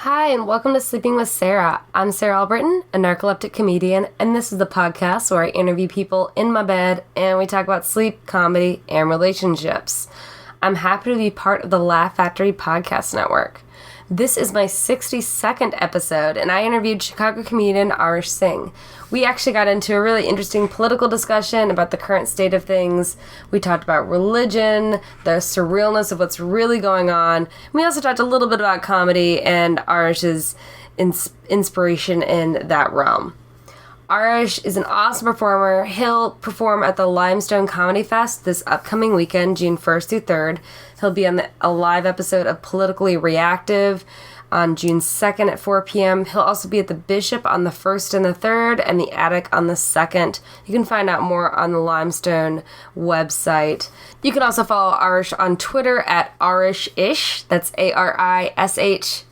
Hi, and welcome to Sleeping with Sarah. I'm Sarah Albritton, a narcoleptic comedian, and this is the podcast where I interview people in my bed and we talk about sleep, comedy, and relationships. I'm happy to be part of the Laugh Factory Podcast Network. This is my 62nd episode, and I interviewed Chicago comedian Arish Singh. We actually got into a really interesting political discussion about the current state of things. We talked about religion, the surrealness of what's really going on. We also talked a little bit about comedy and Arish's inspiration in that realm. Arish is an awesome performer. He'll perform at the Limestone Comedy Fest this upcoming weekend, June 1st through 3rd. He'll be on a live episode of Politically Reactive on June 2nd at 4 p.m. He'll also be at the Bishop on the 1st and the 3rd, and the Attic on the 2nd. You can find out more on the Limestone website. You can also follow Arish on Twitter at Arishish. That's ARISHISH.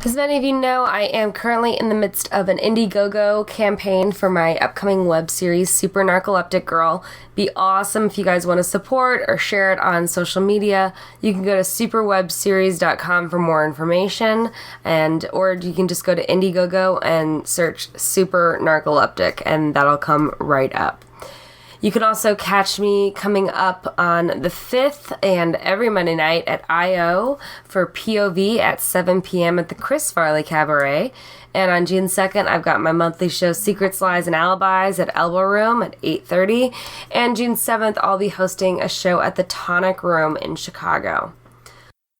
As many of you know, I am currently in the midst of an Indiegogo campaign for my upcoming web series, Super Narcoleptic Girl. Be awesome if you guys want to support or share it on social media. You can go to superwebseries.com for more information, or you can just go to Indiegogo and search Super Narcoleptic, and that'll come right up. You can also catch me coming up on the 5th and every Monday night at I.O. for POV at 7 p.m. at the Chris Farley Cabaret. And on June 2nd, I've got my monthly show Secrets, Lies, and Alibis at Elbow Room at 8:30. And June 7th, I'll be hosting a show at the Tonic Room in Chicago.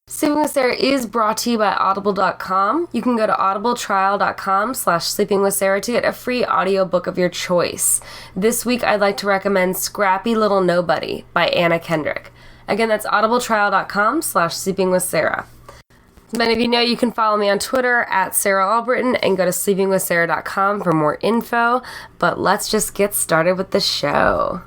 Sleeping with Sarah is brought to you by Audible.com. You can go to audibletrial.com/sleepingwithsarah to get a free audiobook of your choice. This week, I'd like to recommend Scrappy Little Nobody by Anna Kendrick. Again, that's audibletrial.com/sleepingwithsarah. As many of you know, you can follow me on Twitter at Sarah Albritton and go to sleepingwithsarah.com for more info. But let's just get started with the show.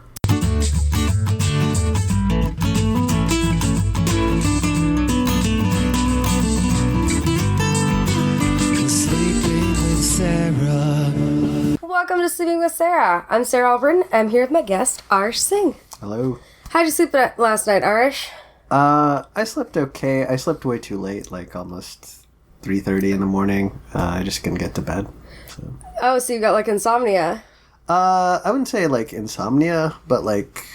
Welcome to Sleeping with Sarah. I'm Sarah Albritton. I'm here with my guest, Arish Singh. Hello. How'd you sleep last night, Arish? I slept okay. I slept way too late, like almost 3:30 in the morning. I just couldn't get to bed. So. Oh, so you got like insomnia? I wouldn't say like insomnia, but like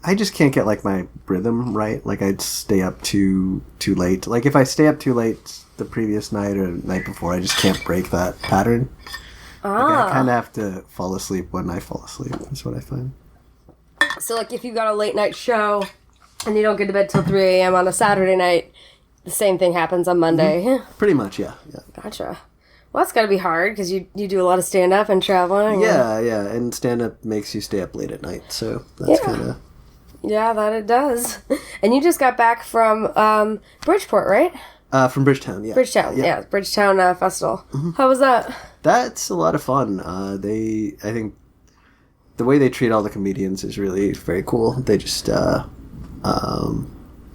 I just can't get like my rhythm right. Like I'd stay up too late. Like if I stay up too late the previous night or the night before, I just can't break that pattern. Like I kind of have to fall asleep when I fall asleep. That's what I find. So, like, if you got a late night show and you don't get to bed till 3 a.m. on a Saturday night, the same thing happens on Monday. Mm-hmm. Pretty much, yeah. Gotcha. Well, that's got to be hard because you do a lot of stand-up and traveling. Yeah, and stand-up makes you stay up late at night, so that's kind of... Yeah, that it does. And you just got back from Bridgeport, right? From Bridgetown, yeah. Bridgetown Festival. Mm-hmm. How was that? That's a lot of fun. I think the way they treat all the comedians is really very cool. They just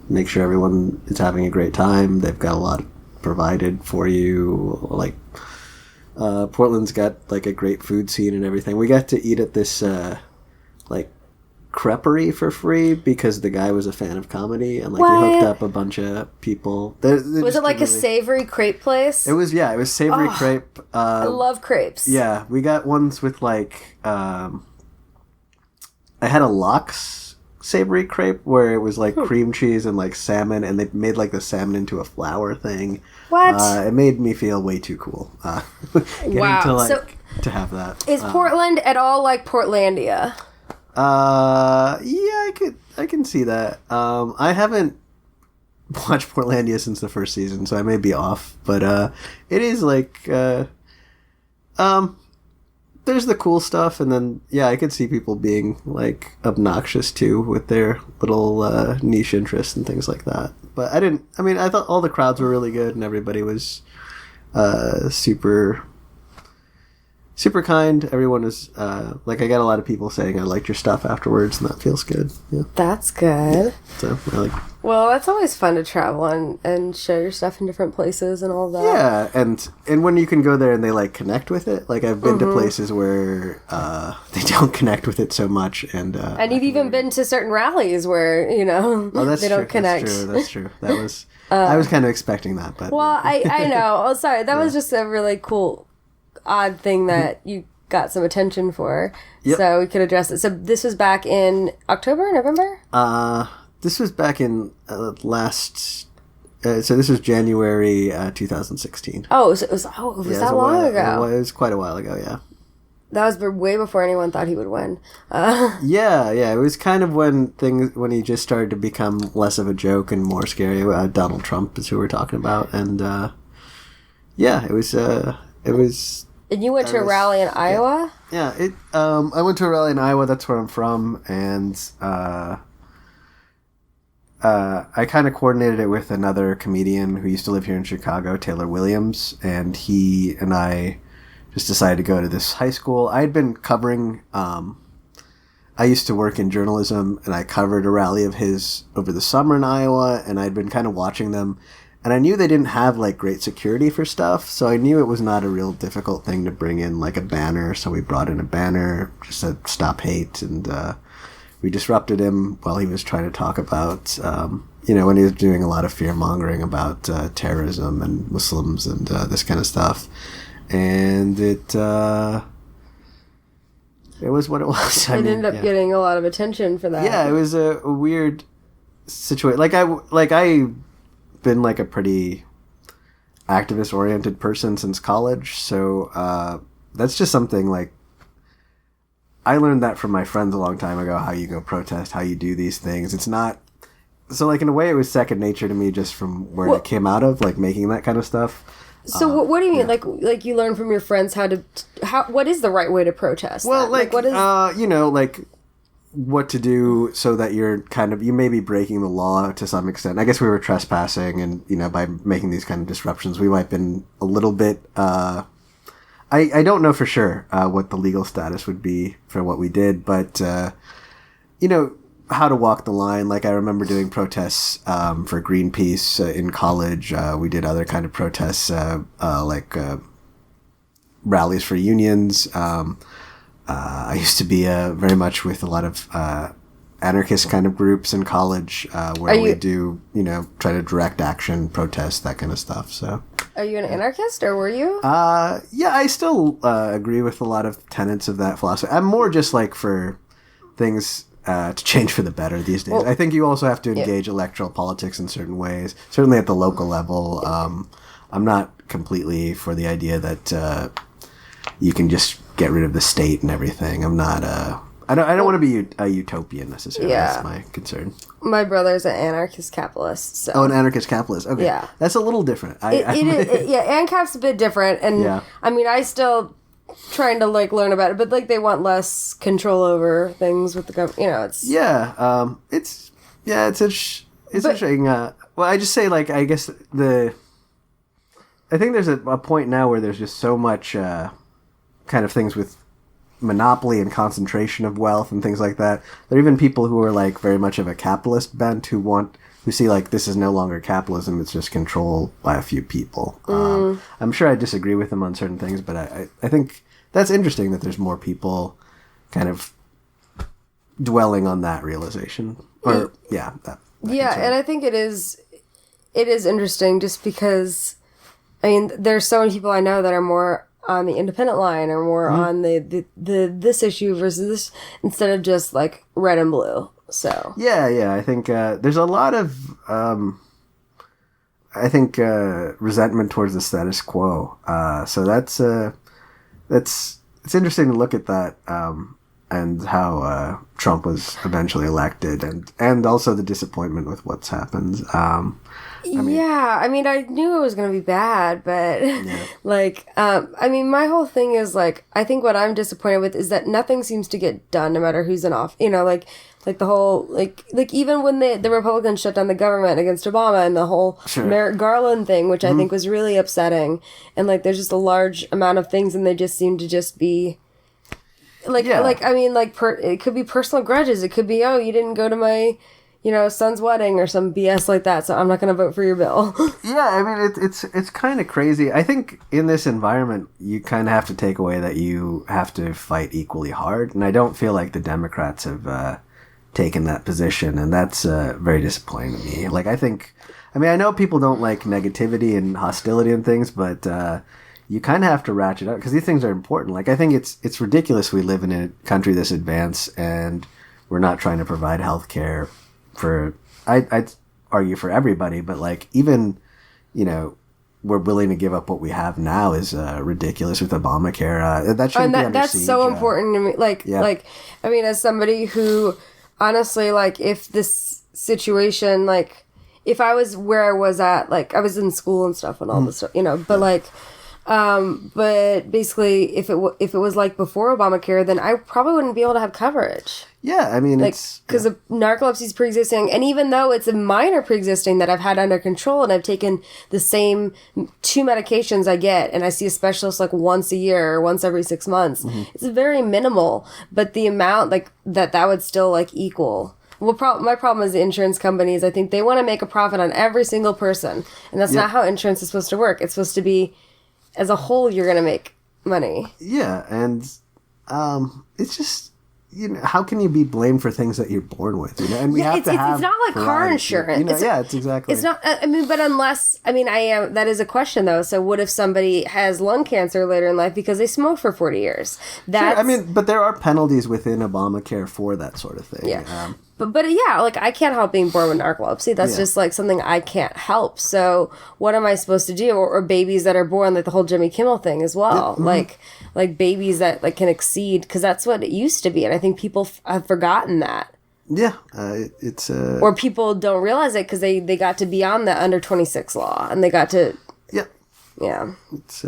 make sure everyone is having a great time. They've got a lot provided for you. Like Portland's got like a great food scene and everything. We got to eat at this like creperie for free because the guy was a fan of comedy and like he hooked up a bunch of people. Was it like a savory crepe place? It was savory crepe. I love crepes. Yeah, we got ones with like I had a lox savory crepe where it was like cream cheese and like salmon, and they made like the salmon into a flour thing. What? It made me feel way too cool. Wow. To have that. Is Portland at all like Portlandia? Yeah, I can see that. I haven't watched Portlandia since the first season, so I may be off, but it is like there's the cool stuff, and then I could see people being like obnoxious too with their little niche interests and things like that. But I thought all the crowds were really good and everybody was super kind. Everyone was, like, I got a lot of people saying I liked your stuff afterwards, and that feels good. Yeah. That's good. Yeah. So, Well, that's always fun to travel and show your stuff in different places and all that. Yeah, and when you can go there and they like connect with it. Like I've been to places where they don't connect with it so much, and you've even been to certain rallies where they don't connect. That's true. That was I was kind of expecting that, but well, I know. Oh, sorry, that was just a really cool, odd thing that you got some attention for. Yep. So we could address it. So this was back in October, November. This was back in last. So this was January 2016. Oh, so it was that long ago. It was quite a while ago. Yeah. That was way before anyone thought he would win. Yeah. It was kind of when he just started to become less of a joke and more scary. Donald Trump is who we're talking about, and it was. And you went to a rally in Iowa? Yeah. I went to a rally in Iowa. That's where I'm from, and I kind of coordinated it with another comedian who used to live here in Chicago, Taylor Williams, and he and I just decided to go to this high school. I had been covering, I used to work in journalism, and I covered a rally of his over the summer in Iowa, and I'd been kind of watching them, and I knew they didn't have like great security for stuff, so I knew it was not a real difficult thing to bring in like a banner, so we brought in a banner, just said "Stop Hate," and we disrupted him while he was trying to talk about, when he was doing a lot of fear-mongering about terrorism and Muslims and this kind of stuff. And it was what it was. It ended up getting a lot of attention for that. Yeah, it was a weird situation. I've been like a pretty activist-oriented person since college, so that's just something like I learned that from my friends a long time ago, how you go protest, how you do these things. It's not... So, like, in a way, it was second nature to me just from where it came out of, like, making that kind of stuff. So, what do you mean? Yeah. Like you learn from your friends what is the right way to protest? Well, then? like, what is... what to do so that you may be breaking the law to some extent. I guess we were trespassing, and, by making these kind of disruptions, we might have been a little bit... I don't know for sure what the legal status would be for what we did, but, how to walk the line. Like, I remember doing protests for Greenpeace in college. We did other kind of protests, rallies for unions. I used to be very much with a lot of anarchist kind of groups in college where we do, try to direct action, protest, that kind of stuff, so... Are you an anarchist, or were you? Yeah, I still agree with a lot of tenets of that philosophy. I'm more just like for things to change for the better these days. Well, I think you also have to engage electoral politics in certain ways, certainly at the local level. I'm not completely for the idea that you can just get rid of the state and everything. I'm not... I don't want to be a utopian necessarily. Yeah. That's my concern. My brother's an anarchist capitalist. So. Oh, an anarchist capitalist. Okay. Yeah. That's a little different. ANCAP's a bit different. And, I still trying to, learn about it. But, they want less control over things with the government. It's... Yeah. It's interesting. Well, I just say, I guess I think there's a point now where there's just so much kind of things with monopoly and concentration of wealth and things like that. There are even people who are very much of a capitalist bent who see this is no longer capitalism, it's just control by a few people. I'm sure I disagree with them on certain things, but I think that's interesting that there's more people kind of dwelling on that realization. Or that and I think it is interesting just because there's so many people I know that are more on the independent line or more on the this issue versus this instead of just red and blue. So I think there's a lot of resentment towards the status quo. So it's interesting to look at that and how Trump was eventually elected and also the disappointment with what's happened. I knew it was going to be bad, but my whole thing is I think what I'm disappointed with is that nothing seems to get done no matter who's in office. The whole, even when the Republicans shut down the government against Obama and the whole Merrick Garland thing, which I think was really upsetting. And there's just a large amount of things and they just seem to just be it could be personal grudges. It could be, you didn't go to my, son's wedding or some BS like that, so I'm not going to vote for your bill. Yeah, I mean, it's kind of crazy. I think in this environment, you kind of have to take away that you have to fight equally hard, and I don't feel like the Democrats have taken that position, and that's very disappointing to me. Like, I know people don't like negativity and hostility and things, but you kind of have to ratchet up because these things are important. Like, I think it's ridiculous we live in a country this advanced and we're not trying to provide health care for, I'd argue for everybody, but like even, we're willing to give up what we have now is ridiculous with Obamacare. That shouldn't be under that's siege. So important to me. As somebody who, honestly, like, if this situation, like, if I was where I was at, like, I was in school and stuff and all this stuff, but like, but basically, if it was like before Obamacare, then I probably wouldn't be able to have coverage. Yeah, I mean, like, because narcolepsy is pre-existing, and even though it's a minor pre-existing that I've had under control, and I've taken the same 2 medications I get, and I see a specialist like once a year or once every 6 months, it's very minimal. But the amount like that would still like equal. Well, my problem is the insurance companies. I think they want to make a profit on every single person, and that's not how insurance is supposed to work. It's supposed to be, as a whole, you're going to make money. Yeah, and it's just, how can you be blamed for things that you're born with? And we have to have. It's not like car insurance. It's exactly. It's not. But unless I am. That is a question though. So what if somebody has lung cancer later in life because they smoked for 40 years? That's, sure, but there are penalties within Obamacare for that sort of thing. Yeah. But like, I can't help being born with narcolepsy. That's just like something I can't help. So what am I supposed to do? Or babies that are born, like the whole Jimmy Kimmel thing as well. Yeah. Like babies that like can exceed, because that's what it used to be. And I think people have forgotten that. Yeah. It's or people don't realize it because they got to be on the under 26 law and they got to. Yeah. Yeah. It's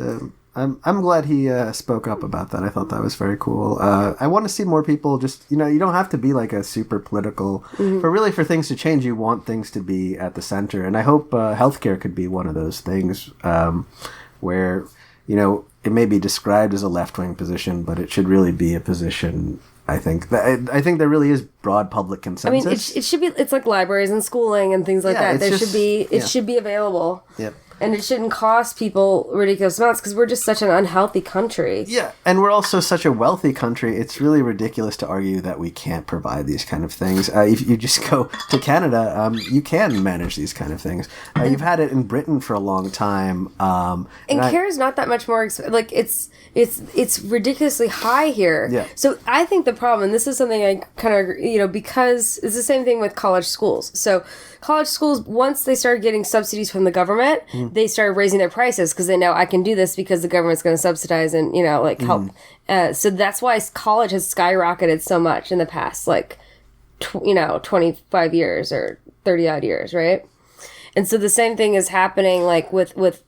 I'm glad he spoke up about that. I thought that was very cool. I want to see more people just, you don't have to be like a super political, but really for things to change, you want things to be at the center. And I hope healthcare could be one of those things where, it may be described as a left-wing position, but it should really be a position. I think there really is broad public consensus. It should be. It's like libraries and schooling and things like that. There should be. It should be available. Yep. And it shouldn't cost people ridiculous amounts because we're just such an unhealthy country. Yeah, and we're also such a wealthy country. It's really ridiculous to argue that we can't provide these kind of things. If you just go to Canada, you can manage these kind of things. You've had it in Britain for a long time. And care is not that much more expensive. Like, it's ridiculously high here. Yeah. So I think the problem, and this is something I kind of, because it's the same thing with college schools. So college schools, once they started getting subsidies from the government, they started raising their prices because they know I can do this because the government's going to subsidize and, help. So that's why college has skyrocketed so much in the past, 25 years or 30 odd years, right? And so the same thing is happening with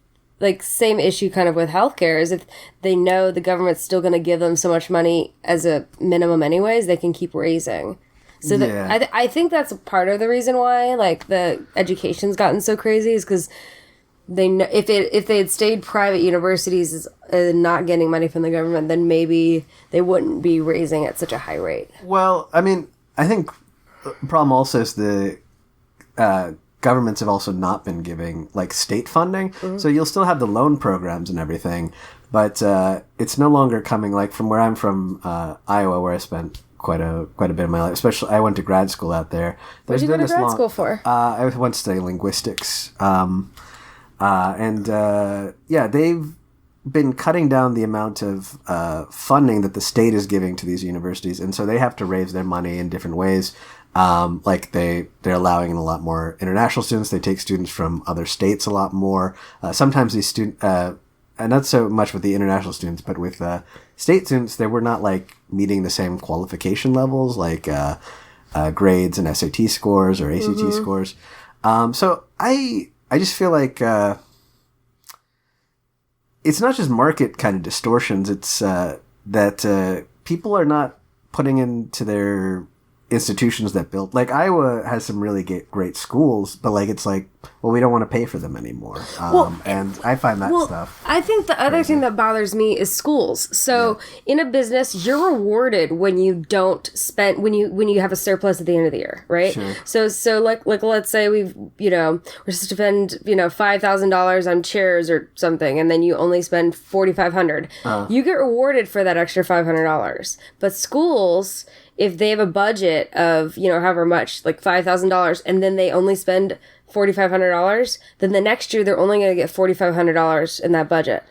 same issue kind of with healthcare is if they know the government's still going to give them so much money as a minimum anyways, they can keep raising. So I think that's part of the reason why the education's gotten so crazy is because they know if they had stayed private universities not getting money from the government, then maybe they wouldn't be raising at such a high rate. Well, I think the problem also is the governments have also not been giving state funding, so you'll still have the loan programs and everything, but it's no longer coming from where I'm from, Iowa, where I spent quite a bit of my life. Especially, I went to grad school out there. What did you go to grad school for? I went to study linguistics, they've been cutting down the amount of funding that the state is giving to these universities, and so they have to raise their money in different ways. They're allowing in a lot more international students. They take students from other states a lot more. Sometimes these students, and not so much with the international students, but with state students, they were not meeting the same qualification levels, grades and SAT scores or ACT scores. So I just feel like it's not just market kind of distortions. It's that people are not putting into institutions that built, like Iowa has some really great schools, but like it's like, well, we don't want to pay for them anymore. And I find that stuff. I think the other thing that bothers me is schools. So in a business, you're rewarded when you don't spend, when you have a surplus at the end of the year, right? Sure. So like let's say we're supposed to spend $5,000 on chairs or something, and then you only spend $4,500. You get rewarded for that extra $500. But schools, if they have a budget of, however much, like $5,000, and then they only spend $4,500, then the next year they're only going to get $4,500 in that budget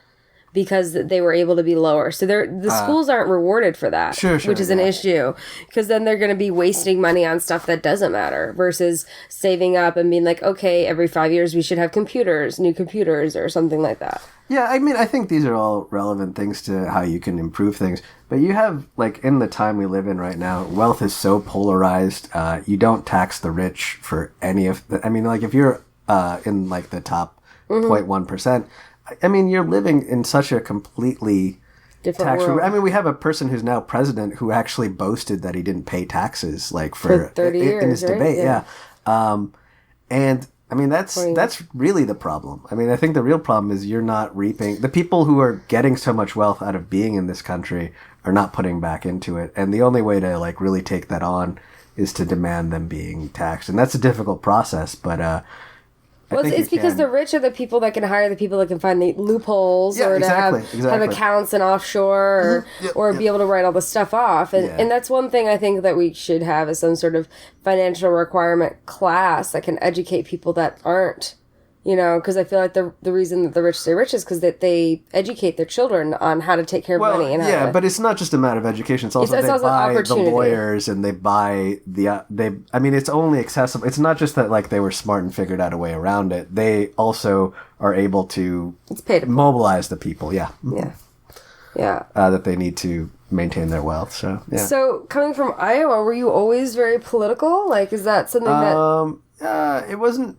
because they were able to be lower. So the schools aren't rewarded for that, which is an issue, because then they're going to be wasting money on stuff that doesn't matter versus saving up and being like, okay, every 5 years we should have new computers or something like that. Yeah, I mean, I think these are all relevant things to how you can improve things. But you have, like, in the time we live in right now, wealth is so polarized. You don't tax the rich for any of the... I mean, like, if you're in, like, the top 0.1%, I mean, you're living in such a completely... different world. I mean, we have a person who's now president who actually boasted that he didn't pay taxes, like, for 30 years, in his right? debate. Yeah. And... I mean, that's really the problem. I mean, I think the real problem is you're not reaping... The people who are getting so much wealth out of being in this country are not putting back into it. And the only way to, like, really take that on is to demand them being taxed. And that's a difficult process, but... it's because the rich are the people that can hire the people that can find the loopholes or to have accounts in offshore or be able to write all the stuff off. And that's one thing I think that we should have is some sort of financial requirement class that can educate people that aren't, because I feel like the reason that the rich stay rich is because they educate their children on how to take care of money. And but it's not just a matter of education. It's also they buy the lawyers and they buy I mean, it's only accessible. It's not just that like they were smart and figured out a way around it. They also are able to mobilize the people. Yeah. That they need to maintain their wealth. So So coming from Iowa, were you always very political? Like, is that something that? It wasn't.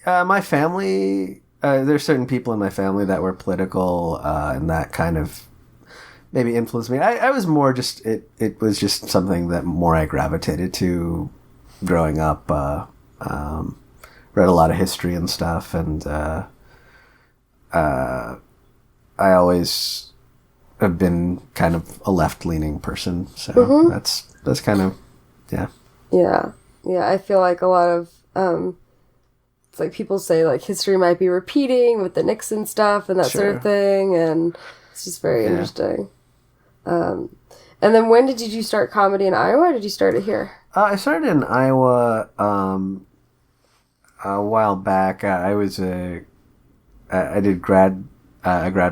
My family, there's certain people in my family that were political, and that kind of maybe influenced me. I was more just, it was just something that more I gravitated to growing up. Read a lot of history and stuff, and I always have been kind of a left-leaning person, so that's kind of, Yeah, I feel like a lot of... like people say like history might be repeating with the Nixon stuff and that sort of thing, and it's just very interesting. And then when did you start comedy in Iowa? Or did you start it here? I started in Iowa a while back. I did a grad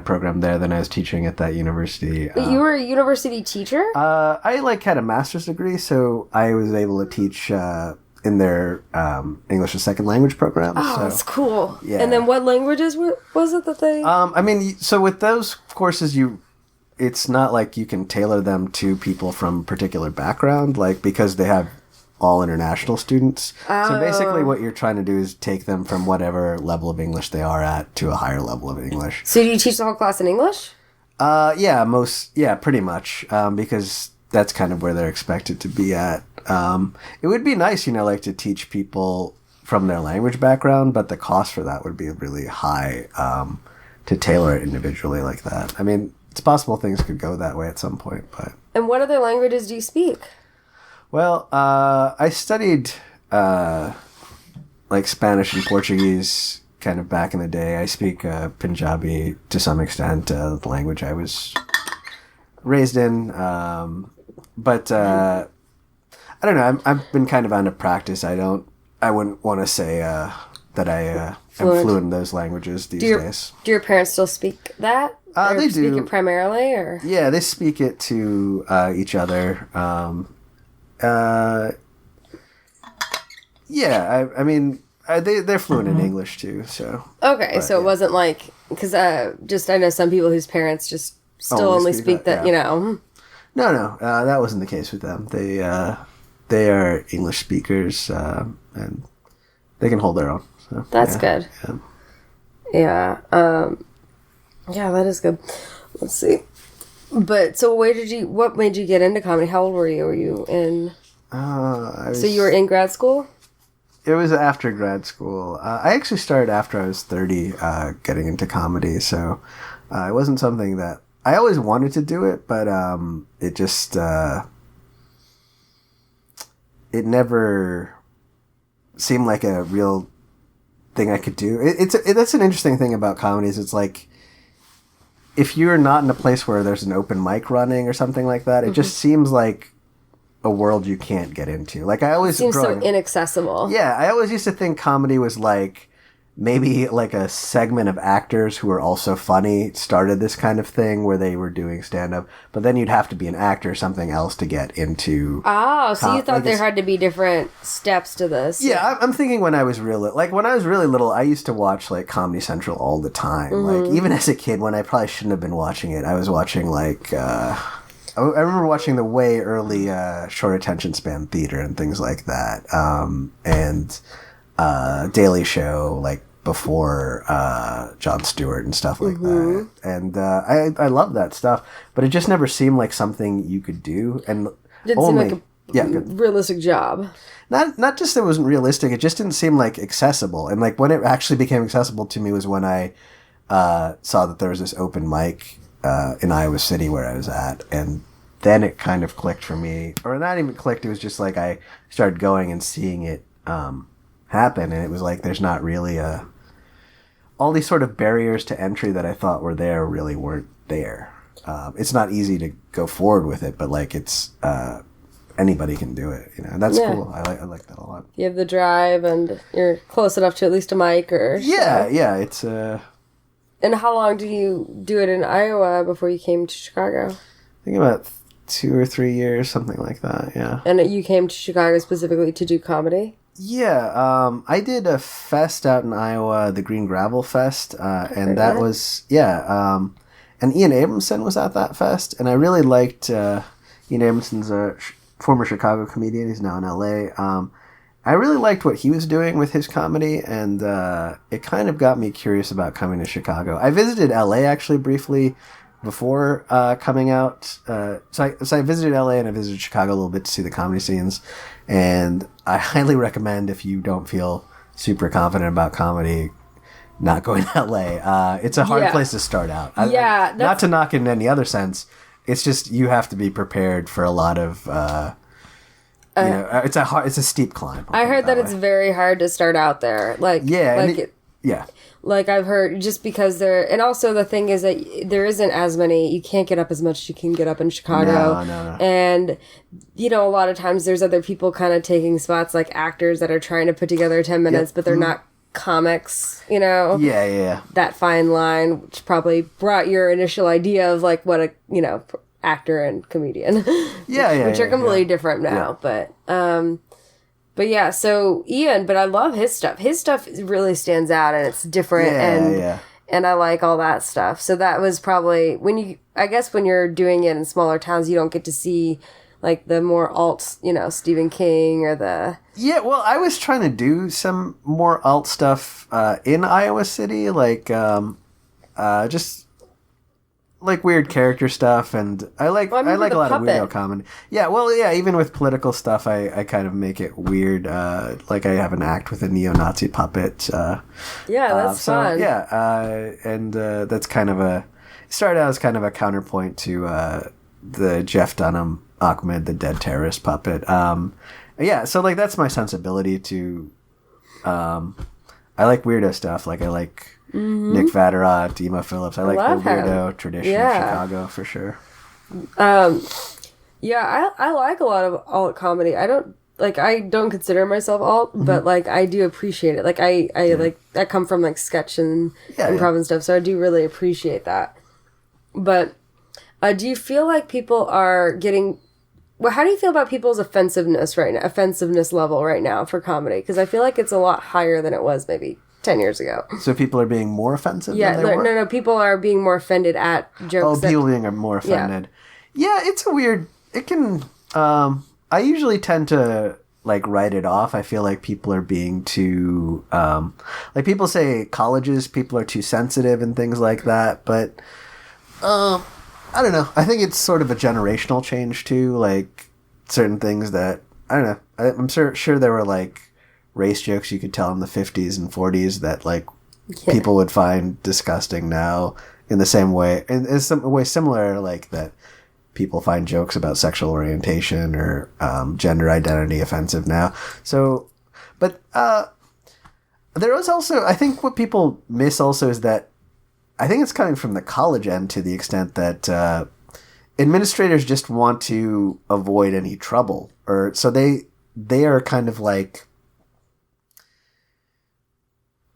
program there. Then I was teaching at that university. You were a university teacher? I had a master's degree, so I was able to teach in their English as second language program. Oh, that's cool. Yeah. And then what languages was it that they... I mean, so with those courses, it's not like you can tailor them to people from particular background, like, because they have all international students. So basically what you're trying to do is take them from whatever level of English they are at to a higher level of English. So do you teach the whole class in English? Pretty much, because that's kind of where they're expected to be at. It would be nice, to teach people from their language background, but the cost for that would be really high, to tailor it individually like that. I mean, it's possible things could go that way at some point, but... And what other languages do you speak? Well, I studied, Spanish and Portuguese kind of back in the day. I speak Punjabi to some extent, the language I was raised in, but... I don't know. I've been kind of out of practice. I wouldn't want to say that I am fluent in those languages these days. Do your parents still speak that? They do. Speak it primarily, or? Yeah, they speak it to each other. I mean, they're fluent in English too. So. Okay, so it wasn't like because I know some people whose parents just still only speak that. No, that wasn't the case with them. They are English speakers, and they can hold their own. So, that's good. Yeah. Yeah, that is good. Let's see. But so what made you get into comedy? How old were you? Were you in? So you were in grad school? It was after grad school. I actually started after I was 30 getting into comedy, so it wasn't something that... I always wanted to do it, but it just... it never seemed like a real thing I could do. That's an interesting thing about comedy is it's like... If you're not in a place where there's an open mic running or something like that, it just seems like a world you can't get into. Like I always seems so inaccessible. Yeah, I always used to think comedy was like maybe like a segment of actors who were also funny started this kind of thing where they were doing stand-up, but then you'd have to be an actor or something else to get into. Oh, so you thought there had to be different steps to this? Yeah, I'm thinking when I was when I was really little, I used to watch like Comedy Central all the time. Like even as a kid, when I probably shouldn't have been watching it, I was watching like. I remember watching the way early short attention span theater and things like that, and Daily Show like before Jon Stewart and stuff like that. And I love that stuff, but it just never seemed like something you could do. And didn't seem like a realistic job. Not just that it wasn't realistic; it just didn't seem like accessible. And like when it actually became accessible to me was when I saw that there was this open mic. In Iowa City where I was at, and then it kind of clicked for me, or not even clicked, it was just like I started going and seeing it happen, and it was like there's not really all these sort of barriers to entry that I thought were there really weren't there. It's not easy to go forward with it, but like it's anybody can do it, and that's cool. I like that a lot. You have the drive, and you're close enough to at least a mic or yeah, it's And how long did you do it in Iowa before you came to Chicago? I think about 2 or 3 years, something like that, yeah. And you came to Chicago specifically to do comedy? Yeah, I did a fest out in Iowa, the Green Gravel Fest, and that was, and Ian Abramson was at that fest, and I really liked, Ian Abramson's a former Chicago comedian, he's now in LA, I really liked what he was doing with his comedy, and it kind of got me curious about coming to Chicago. I visited LA actually briefly before coming out. So I visited LA and I visited Chicago a little bit to see the comedy scenes. And I highly recommend if you don't feel super confident about comedy, not going to LA. It's a hard place to start out. Not to knock it in any other sense. It's just you have to be prepared for a lot of... it's a steep climb. I heard that it's very hard to start out there. Like I've heard just because and also the thing is that there isn't as many, you can't get up as much as you can get up in Chicago. No. And, a lot of times there's other people kind of taking spots like actors that are trying to put together 10 minutes, but they're not comics, Yeah. That fine line, which probably brought your initial idea of like what a, actor and comedian, which are completely different now. But yeah, so Ian, but I love his stuff. His stuff really stands out and it's different, and I like all that stuff. So that was probably when you're doing it in smaller towns, you don't get to see like the more alt, Stephen King or the... Yeah, well, I was trying to do some more alt stuff in Iowa City, like just like weird character stuff, and I like a lot of weirdo comedy. Yeah, well, yeah, even with political stuff, I kind of make it weird. Like I have an act with a neo-Nazi puppet. That's fun. Yeah, and that's kind of it started out as kind of a counterpoint to the Jeff Dunham Ahmed, the dead terrorist puppet. So like that's my sensibility to. I like weirdo stuff. Like I like. Nick Vatterott, Emo Phillips. I like the weirdo tradition of Chicago for sure. I like a lot of alt comedy. I don't consider myself alt, but like I do appreciate it. Like I come from like sketch and improv and stuff, so I do really appreciate that. But do you feel like people are getting... Well, how do you feel about people's offensiveness level right now for comedy? Because I feel like it's a lot higher than it was maybe 10 years ago. So people are being more offensive than they were? No, people are being more offended at jokes. Oh, people being more offended. Yeah, it's a weird... It can... I usually tend to, like, write it off. I feel like people are being too... like, people say colleges, people are too sensitive and things like that, but... I don't know. I think it's sort of a generational change, too. Like, certain things that I don't know. I'm sure there were like race jokes you could tell in the 50s and 40s that like people would find disgusting now in the same way, in some way similar, like that people find jokes about sexual orientation or gender identity offensive now. So, but there was also, I think what people miss also is that I think it's coming from the college end to the extent that administrators just want to avoid any trouble, or so they are kind of like,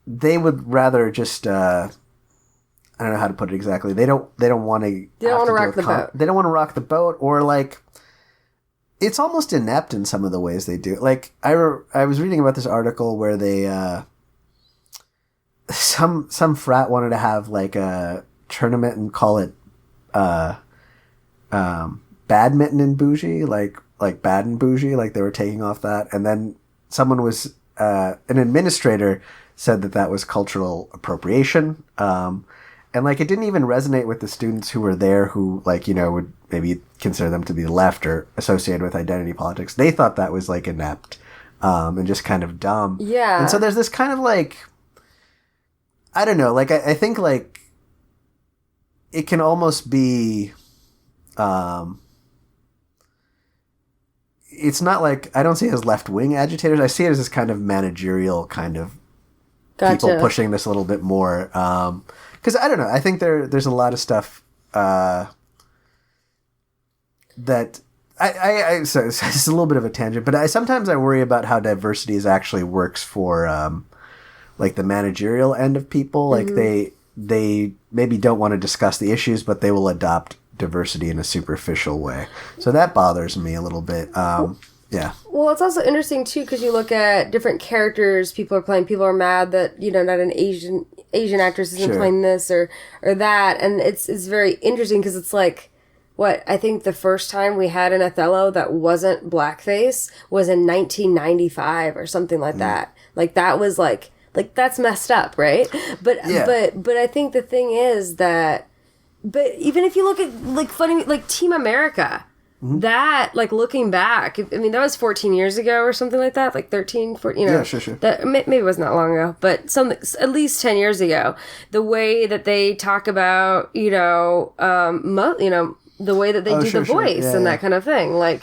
they would rather just I don't know how to put it exactly. They don't want to. They don't want to rock the boat. They don't want to rock the boat, or like, it's almost inept in some of the ways they do it. Like I was reading about this article where they some frat wanted to have like a tournament and call it badminton and bougie, like bad and bougie, like they were taking off that, and then someone was an administrator said that was cultural appropriation. And like it didn't even resonate with the students who were there, who like, you know, would maybe consider them to be the left or associated with identity politics. They thought that was like inept and just kind of dumb. Yeah. And so there's this kind of like, I don't know, like I think like it can almost be it's not like, I don't see it as left-wing agitators. I see it as this kind of managerial kind of people pushing this a little bit more. Because I don't know, I think there's a lot of stuff that so it's a little bit of a tangent, but sometimes I worry about how diversity actually works for like the managerial end of people. Like they maybe don't want to discuss the issues, but they will adopt diversity in a superficial way. So that bothers me a little bit. Yeah. Well, it's also interesting too because you look at different characters people are playing. People are mad that, you know, not an Asian actress isn't playing this or that, and it's very interesting because it's like, what, I think the first time we had an Othello that wasn't blackface was in 1995 or something like that. Like that was like that's messed up, right? But I think the thing is that, but even if you look at like funny, like Team America. That, like, looking back, I mean, that was 14 years ago or something like that, like 13, 14, you know. Yeah, sure. That, maybe it wasn't that long ago, but at least 10 years ago. The way that they talk about, you know, the way that they do the voice and that kind of thing. Like,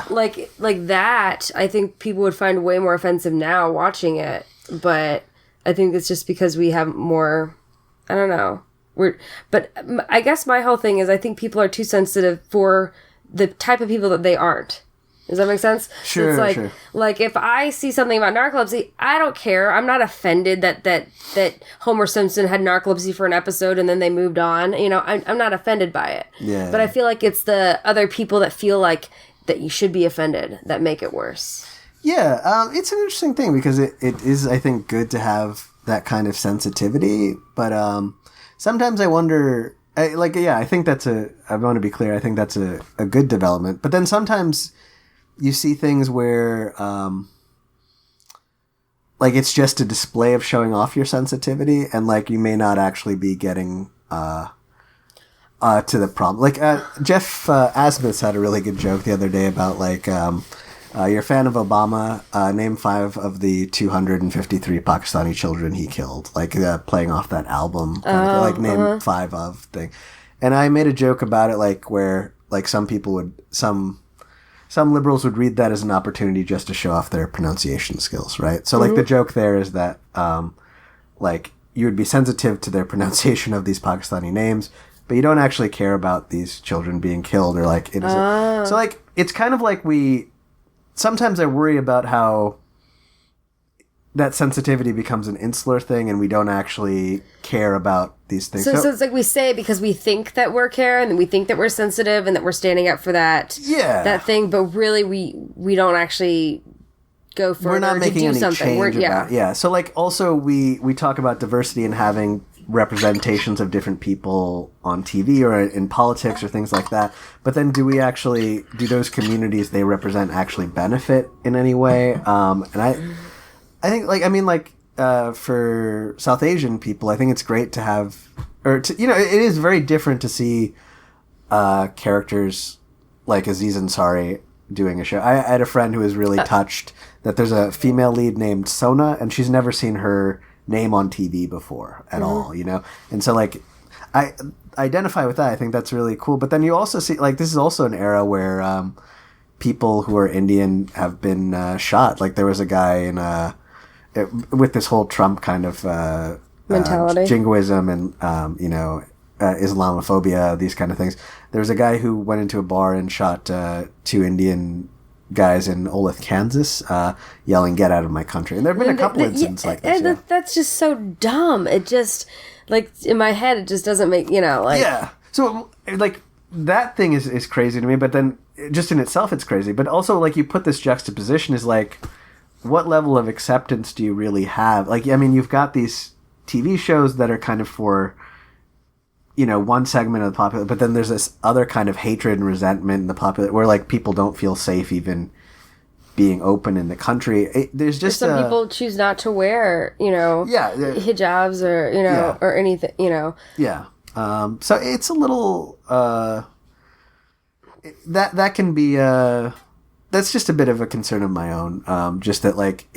like that, I think people would find way more offensive now watching it. But I think it's just because we have more, I don't know. But I guess my whole thing is I think people are too sensitive for the type of people that they aren't. Does that make sense? Sure, so it's like, sure. Like if I see something about narcolepsy, I don't care. I'm not offended that Homer Simpson had narcolepsy for an episode and then they moved on. You know, I'm not offended by it. Yeah. But I feel like it's the other people that feel like that you should be offended that make it worse. Yeah, it's an interesting thing because it is, I think, good to have that kind of sensitivity. But sometimes I wonder... I think that's I want to be clear, I think that's a good development. But then sometimes you see things where, like, it's just a display of showing off your sensitivity, and, like, you may not actually be getting to the problem. Like, Jeff Asmus had a really good joke the other day about, like, you're a fan of Obama, name 5 of the 253 Pakistani children he killed. Like, playing off that album. Name 5 of thing. And I made a joke about it, like, where, like, some liberals would read that as an opportunity just to show off their pronunciation skills, right? So, like, the joke there is that, like, you would be sensitive to their pronunciation of these Pakistani names, but you don't actually care about these children being killed, or, like, it is... So, like, it's kind of like sometimes I worry about how that sensitivity becomes an insular thing and we don't actually care about these things. So it's like we say it because we think that we're caring and we think that we're sensitive and that we're standing up for that thing, but really we don't actually go further. We're not making to do any something. change about it. Yeah. So like also we talk about diversity and having representations of different people on TV or in politics or things like that. But then do those communities they represent actually benefit in any way? And I think for South Asian people, I think it's great to have, it is very different to see characters like Aziz Ansari doing a show. I had a friend who was really touched that there's a female lead named Sona, and she's never seen her name on TV before at all, you know? And so, like, I identify with that. I think that's really cool. But then you also see, like, this is also an era where people who are Indian have been shot. Like, there was a guy in with this whole Trump kind of mentality, jingoism, and Islamophobia, these kind of things. There was a guy who went into a bar and shot 2 Indian guys in Olathe, Kansas, yelling, "Get out of my country!" And there have been a couple incidents like this. And that's just so dumb. It just, like, in my head, it just doesn't make, like... Yeah. So, like, that thing is crazy to me, but then just in itself it's crazy. But also, like, you put this juxtaposition is, like, what level of acceptance do you really have? Like, I mean, you've got these TV shows that are kind of for, one segment of the popular, but then there's this other kind of hatred and resentment in the popular, where, like, people don't feel safe even being open in the country. There's just some people choose not to wear, hijabs or, or anything, Yeah. So it's a little, that can be, that's just a bit of a concern of my own. Just that, like,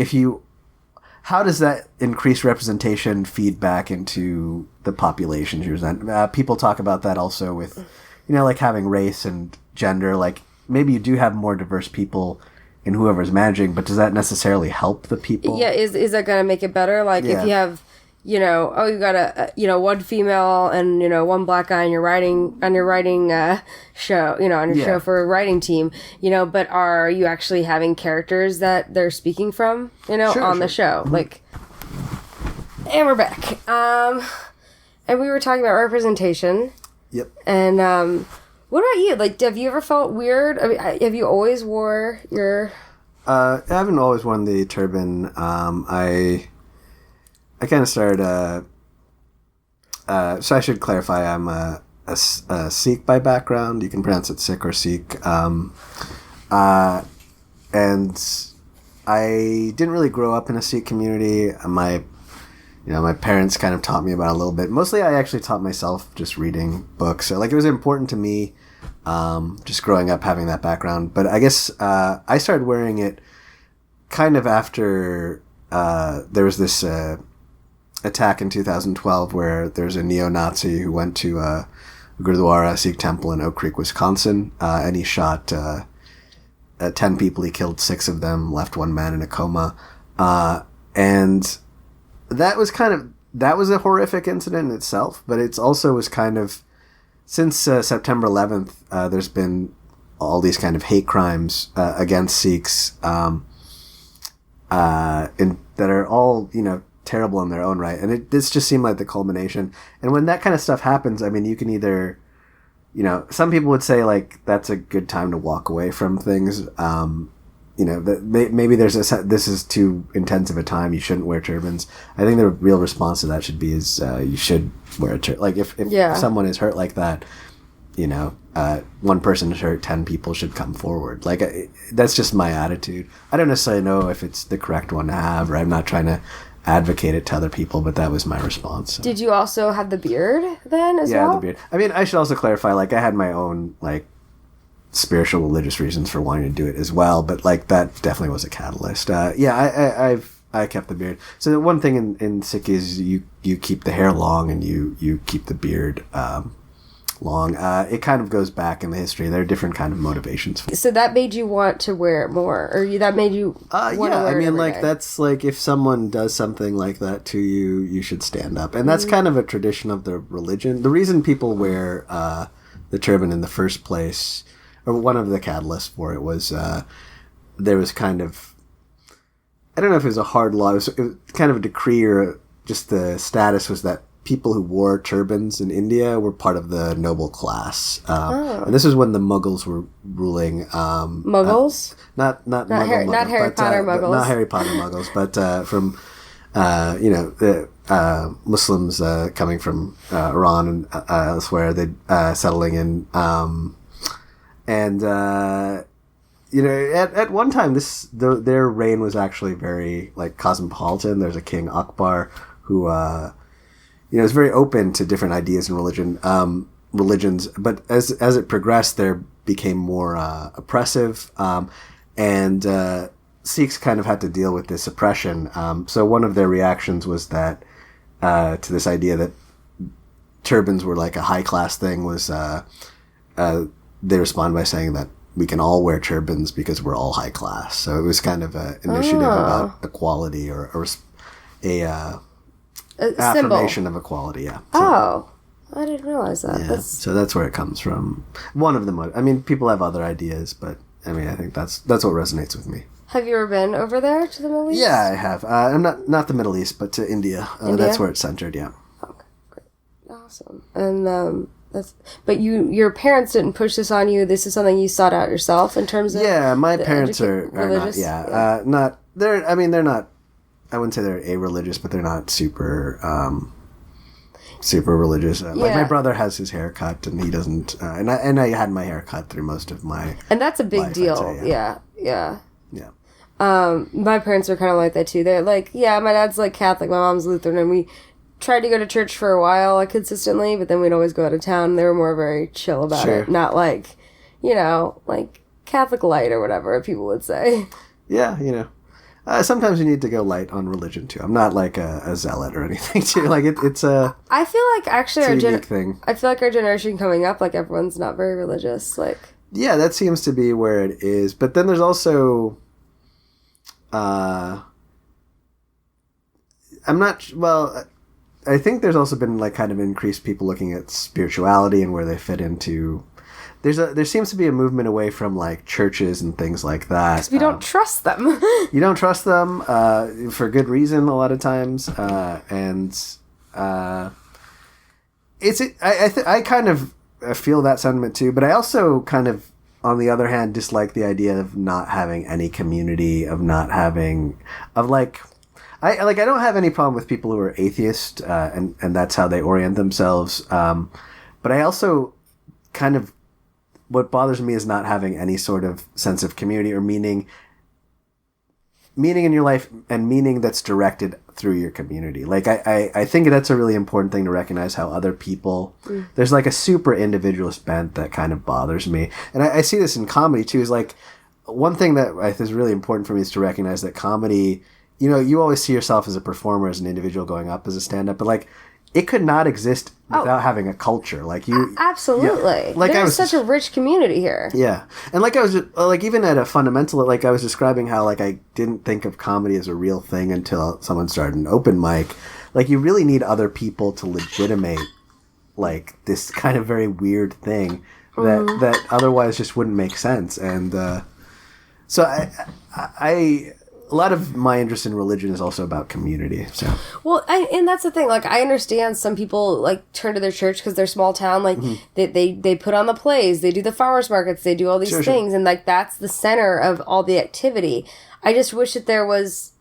how does that increased representation feed back into the populations you resent? People talk about that also with, like, having race and gender. Like, maybe you do have more diverse people in whoever's managing, but does that necessarily help the people? Yeah, is that going to make it better? Like, if you have, you got one female and, one black guy on your writing show, on your show for a writing team, but are you actually having characters that they're speaking from, on the show? Mm-hmm. Like, and we're back. And we were talking about representation. Yep. And, what about you? Like, have you ever felt weird? I mean, have you always wore your... I haven't always worn the turban. I kind of started... so I should clarify, I'm a Sikh by background. You can pronounce it Sikh or Sikh. And I didn't really grow up in a Sikh community. My parents kind of taught me about it a little bit. Mostly I actually taught myself just reading books. So, like, it was important to me, just growing up having that background. But I guess I started wearing it kind of after there was this attack in 2012 where there's a neo-Nazi who went to a Gurdwara Sikh temple in Oak Creek, Wisconsin, and he shot 10 people. He killed 6 of them, left 1 man in a coma. And that was a horrific incident in itself, but it's also was kind of, since September 11th, there's been all these kind of hate crimes against Sikhs that are all, terrible in their own right. And this just seemed like the culmination. And when that kind of stuff happens, I mean, you can either, some people would say, like, that's a good time to walk away from things. That maybe this is too intensive a time. You shouldn't wear turbans. I think the real response to that should be you should wear a turban. Like, if someone is hurt like that, one person is hurt, 10 people should come forward. Like, that's just my attitude. I don't necessarily know if it's the correct one to have, or I'm not trying to advocate it to other people, but that was my response. So. Did you also have the beard then as well? Yeah, the beard. I mean, I should also clarify, like, I had my own, like, spiritual religious reasons for wanting to do it as well, but, like, that definitely was a catalyst. I kept the beard. So the one thing in Sikh is you keep the hair long and you keep the beard long. It kind of goes back in the history. There are different kind of motivations. So that made you want to wear it more, or that made you want to wear it every day? That's like, if someone does something like that to you, you should stand up. And that's kind of a tradition of the religion. The reason people wear the turban in the first place, or one of the catalysts for it, was there was kind of, I don't know if it was a hard law, it was kind of a decree, or just the status was that people who wore turbans in India were part of the noble class. And this is when the Mughals were ruling. Mughals? Not Harry Potter Mughals. Not Harry Potter Mughals, but from, the Muslims coming from Iran and elsewhere, they settling in. At one time, their reign was actually very, like, cosmopolitan. There's a King Akbar who, is very open to different ideas in religions. But as it progressed, there became more oppressive, and Sikhs kind of had to deal with this oppression. So one of their reactions was that to this idea that turbans were like a high class thing was they respond by saying that we can all wear turbans because we're all high class. So it was kind of an initiative about equality or a affirmation of equality. Yeah. Oh, I didn't realize that. Yeah. So that's where it comes from. One of them. I mean, people have other ideas, but I mean, I think that's what resonates with me. Have you ever been over there to the Middle East? Yeah, I have. I'm not the Middle East, but to India. That's where it's centered. Yeah. Okay, great, awesome. And but your parents didn't push this on you. This is something you sought out yourself in terms of. Yeah, my parents are religious. Not. Yeah, not. They're. I mean, they're not. I wouldn't say they're a-religious, but they're not super religious. Like my brother has his hair cut, and he doesn't. And I had my hair cut through most of my. And that's a big life, deal. I'd say, Yeah. Yeah. My parents are kind of like that too. They're like, yeah, my dad's like Catholic, my mom's Lutheran, and we tried to go to church for a while, like consistently, but then we'd always go out of town. They were more very chill about it, not like, like Catholic light or whatever people would say. Yeah, sometimes you need to go light on religion too. I'm not like a zealot or anything too. Like it's a. I feel like actually our thing. I feel like our generation coming up, like everyone's not very religious. Like. Yeah, that seems to be where it is. But then there's also. I'm not. Well, I think there's also been like kind of increased people looking at spirituality and where they fit into. There seems to be a movement away from like churches and things like that. Because we don't trust them. You don't trust them for good reason a lot of times, and I kind of feel that sentiment too. But I also kind of, on the other hand, dislike the idea of not having any community, I don't have any problem with people who are atheist, and that's how they orient themselves. But I also kind of, what bothers me is not having any sort of sense of community or meaning in your life, and meaning that's directed through your community. Like, I think that's a really important thing to recognize, how other people, there's like a super individualist bent that kind of bothers me. And I see this in comedy too, is like, one thing that I think is really important for me is to recognize that comedy, you always see yourself as a performer, as an individual going up as a stand-up, but like, it could not exist without having a culture. Like you, absolutely. Like there's such a rich community here. Yeah, and like I was like, even at a fundamental, like I was describing how like I didn't think of comedy as a real thing until someone started an open mic. Like you really need other people to legitimate like this kind of very weird thing that otherwise just wouldn't make sense. And so I a lot of my interest in religion is also about community. So, well, and that's the thing. Like, I understand some people like turn to their church because they're small town. Like, they put on the plays, they do the farmers markets, they do all these things, and like that's the center of all the activity. I just wish that there was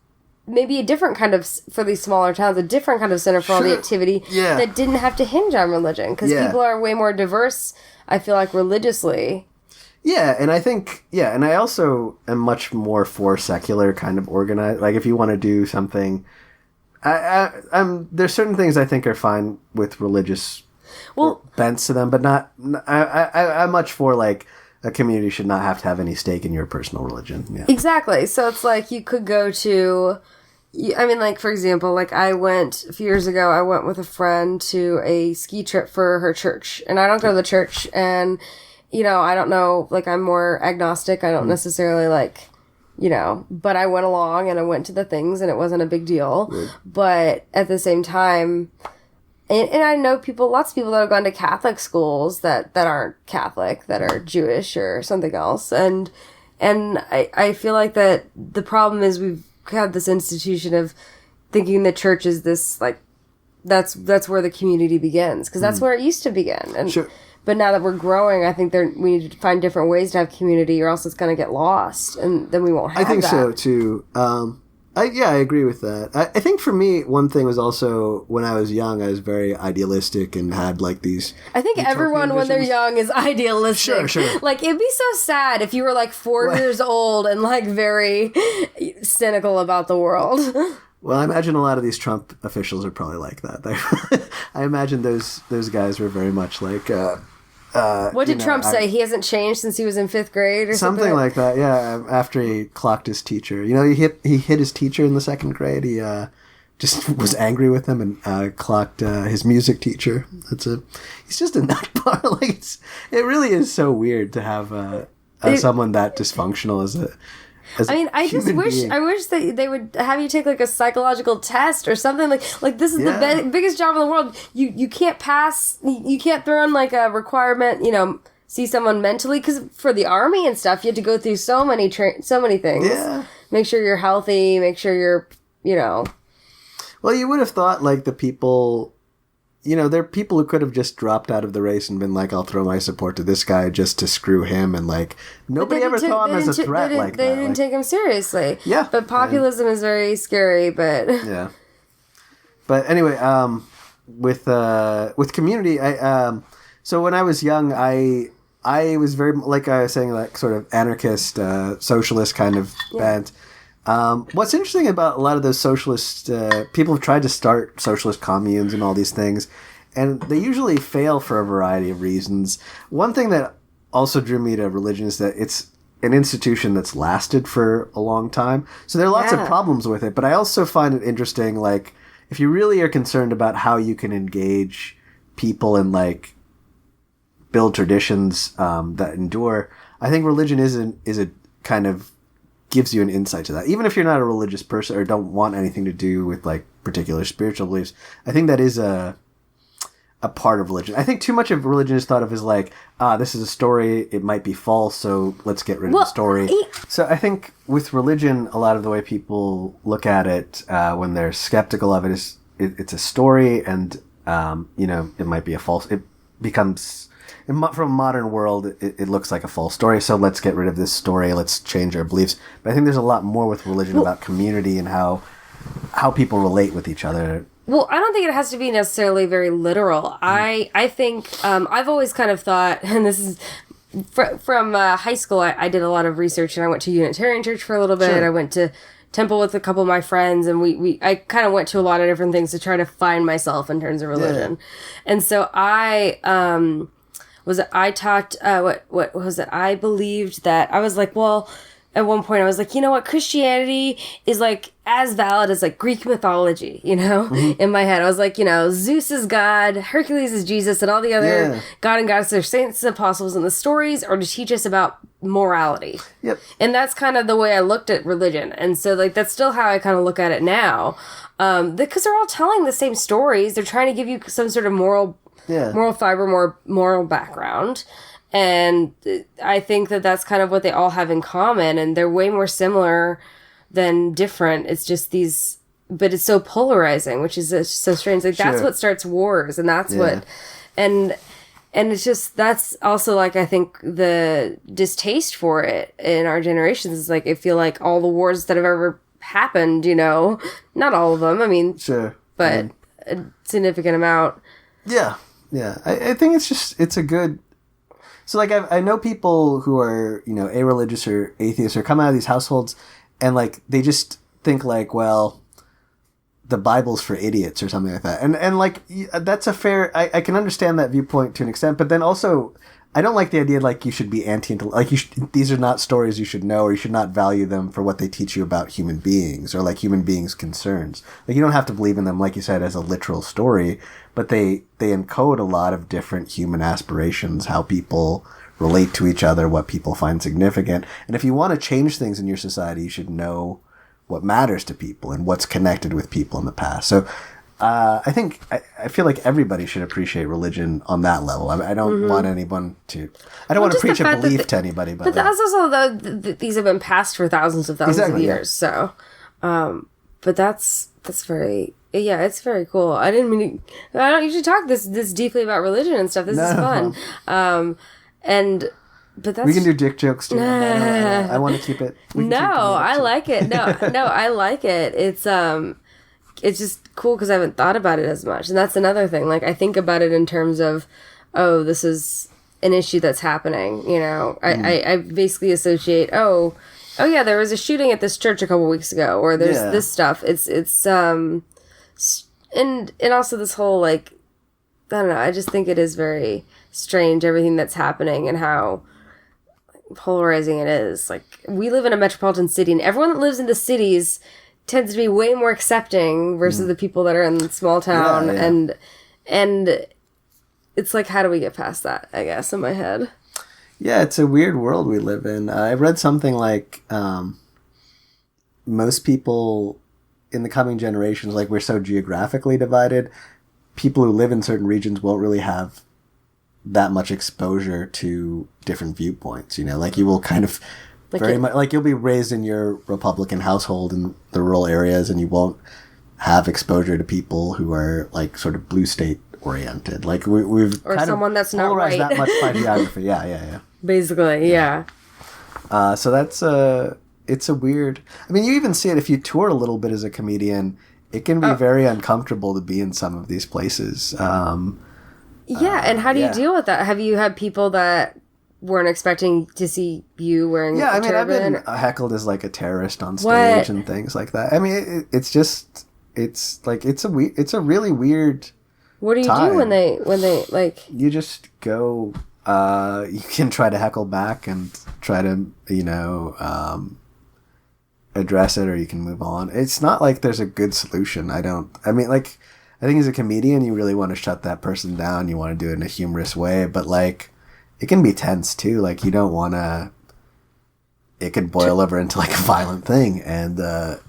maybe a different kind of, for these smaller towns, a different kind of center for all the activity that didn't have to hinge on religion, because people are way more diverse, I feel like, religiously. Yeah, and I think, and I also am much more for secular kind of organized. Like, if you want to do something, there's certain things I think are fine with religious bents to them, but not. I'm much for like a community should not have to have any stake in your personal religion. Yeah. Exactly. So it's like you could go to. I mean, like, for example, like I went a few years ago. I went with a friend to a ski trip for her church, and I don't go to the church and. I don't know, like, I'm more agnostic. I don't necessarily, like, but I went along and I went to the things and it wasn't a big deal. Right. But at the same time, and I know lots of people that have gone to Catholic schools that aren't Catholic, that are Jewish or something else. And I feel like that the problem is we've had this institution of thinking the church is this, like, that's where the community begins. Because that's where it used to begin. And sure. But now that we're growing, I think we need to find different ways to have community, or else it's going to get lost, and then we won't have that. I think so, too. I agree with that. I think for me, one thing was also, when I was young, I was very idealistic and had, like, these... I think everyone, when they're young, is idealistic. Sure. Like, it'd be so sad if you were, like, 4 years old and, like, very cynical about the world. Well, I imagine a lot of these Trump officials are probably like that. I imagine those guys were very much like, What did Trump say? He hasn't changed since he was in 5th grade or something? Something like that, yeah, after he clocked his teacher. He hit his teacher in the 2nd grade. He just was angry with him and clocked his music teacher. He's just a nutbar. Like, it really is so weird to have someone that dysfunctional as a I just wish that they would have you take like a psychological test or something like this is the biggest job in the world. You can't pass. You can't throw in like a requirement. See someone mentally, because for the army and stuff, you have to go through so many things. Yeah. Make sure you're healthy. Make sure you're Well, you would have thought like the people. There are people who could have just dropped out of the race and been like, I'll throw my support to this guy just to screw him. And like, nobody ever saw him as a threat like that. They didn't take him seriously. Yeah. But populism is very scary, but... Yeah. But anyway, with community, so when I was young, I was very, like I was saying, like sort of anarchist, socialist kind of bent. What's interesting about a lot of those socialist people have tried to start socialist communes and all these things, and they usually fail for a variety of reasons. One thing that also drew me to religion is that it's an institution that's lasted for a long time. So there are lots of problems with it, but I also find it interesting, like, if you really are concerned about how you can engage people and, like, build traditions that endure, I think religion is a kind of gives you an insight to that. Even if you're not a religious person or don't want anything to do with like particular spiritual beliefs, I think that is a part of religion. I think too much of religion is thought of as like, this is a story, it might be false, so let's get rid of the story. So I think with religion, a lot of the way people look at it when they're skeptical of it is it's a story, and it might be a false. It becomes from a modern world, it looks like a false story, so let's get rid of this story, let's change our beliefs. But I think there's a lot more with religion about community and how people relate with each other. Well, I don't think it has to be necessarily very literal. I think I've always kind of thought, and this is from high school, I did a lot of research, and I went to Unitarian Church for a little bit. Sure. I went to Temple with a couple of my friends, and I kind of went to a lot of different things to try to find myself in terms of religion. Yeah. And so I believed that, I was like, well, at one point I was like, you know what, Christianity is like as valid as like Greek mythology, mm-hmm. In my head. I was like, Zeus is God, Hercules is Jesus, and all the other God and goddesses, saints and apostles, and the stories are to teach us about morality. Yep. And that's kind of the way I looked at religion. And so like that's still how I kind of look at it now. Because they're all telling the same stories. They're trying to give you some sort of moral fiber, more moral background. And I think that that's kind of what they all have in common, and they're way more similar than different. It's just but it's so polarizing, which is so strange. Like, that's what starts wars, and that's what, and it's just, that's also, like, I think the distaste for it in our generations is, like, I feel like all the wars that have ever happened, not all of them, I mean, but a significant amount. Yeah. Yeah. I think it's a good... So, like, I know people who are, a-religious or atheists or come out of these households and, like, they just think, like, well, the Bible's for idiots or something like that. And like, that's a fair... I can understand that viewpoint to an extent, but then also, I don't like the idea, like, you should be these are not stories you should know, or you should not value them for what they teach you about human beings or, like, human beings' concerns. Like, you don't have to believe in them, like you said, as a literal story, but they encode a lot of different human aspirations, how people relate to each other, what people find significant. And if you want to change things in your society, you should know what matters to people and what's connected with people in the past. So I feel like everybody should appreciate religion on that level. I don't want anyone to... I don't want to preach a belief to anybody. But that's also, these have been passed for thousands of years. So, but that's very... Yeah, it's very cool. I don't usually talk this deeply about religion and stuff. This is fun. But that's... We can do dick jokes too. I want to keep it... I like it. No, I like it. It's just cool because I haven't thought about it as much. And that's another thing. Like, I think about it in terms of, oh, this is an issue that's happening. I basically associate, oh yeah, there was a shooting at this church a couple weeks ago, or there's this stuff. It's and also this whole, like, I don't know. I just think it is very strange, everything that's happening and how polarizing it is. Like, we live in a metropolitan city, and everyone that lives in the cities tends to be way more accepting versus the people that are in small town. Yeah. And it's like, how do we get past that, I guess, in my head? Yeah, it's a weird world we live in. I read something like most people in the coming generations, like, we're so geographically divided, people who live in certain regions won't really have that much exposure to different viewpoints, you know? Like, you will kind of very much, like, you'll be raised in your Republican household in the rural areas, and you won't have exposure to people who are, like, sort of blue state oriented. Like, we've or kind someone of that's not polarized right. that much by geography. Yeah. Basically, yeah. So that's it's a weird. I mean, you even see it if you tour a little bit as a comedian. It can be very uncomfortable to be in some of these places. And how do you deal with that? Have you had people that weren't expecting to see you wearing a I mean, turban? I've been heckled as, like, a terrorist on stage and things like that. I mean, it's just, it's like, it's a really weird. What do you do when they like? You just go. You can try to heckle back and try to, address it, or you can move on. It's not like there's a good solution. I think as a comedian, you really want to shut that person down. You want to do it in a humorous way, but, like, it can be tense too. Like, you don't want to. It could boil over into, like, a violent thing, and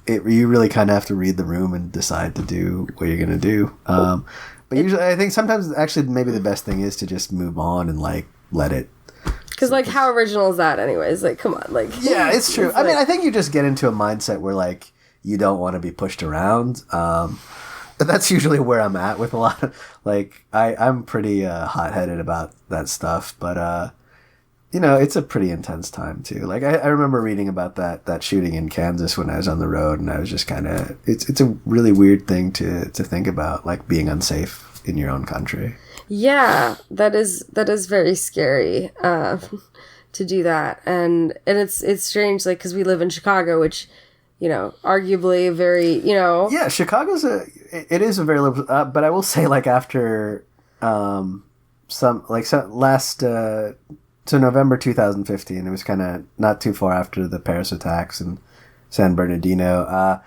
you really kind of have to read the room and decide to do what you're gonna do. But usually, I think sometimes actually maybe the best thing is to just move on and, like, let it. Because, like, how original is that, anyways? Like, come on, like. Yeah, it's true. I mean, I think you just get into a mindset where, like, you don't want to be pushed around. But that's usually where I'm at with a lot of, like, I'm pretty hot-headed about that stuff. But, it's a pretty intense time, too. Like, I remember reading about that shooting in Kansas when I was on the road, and I was just kind of, it's a really weird thing to think about, like, being unsafe in your own country. Yeah, that is very scary to do that. And it's strange, like, because we live in Chicago, which, arguably very, Yeah, Chicago's it is a very liberal, but I will say, like, after so November 2015, it was kind of not too far after the Paris attacks in San Bernardino,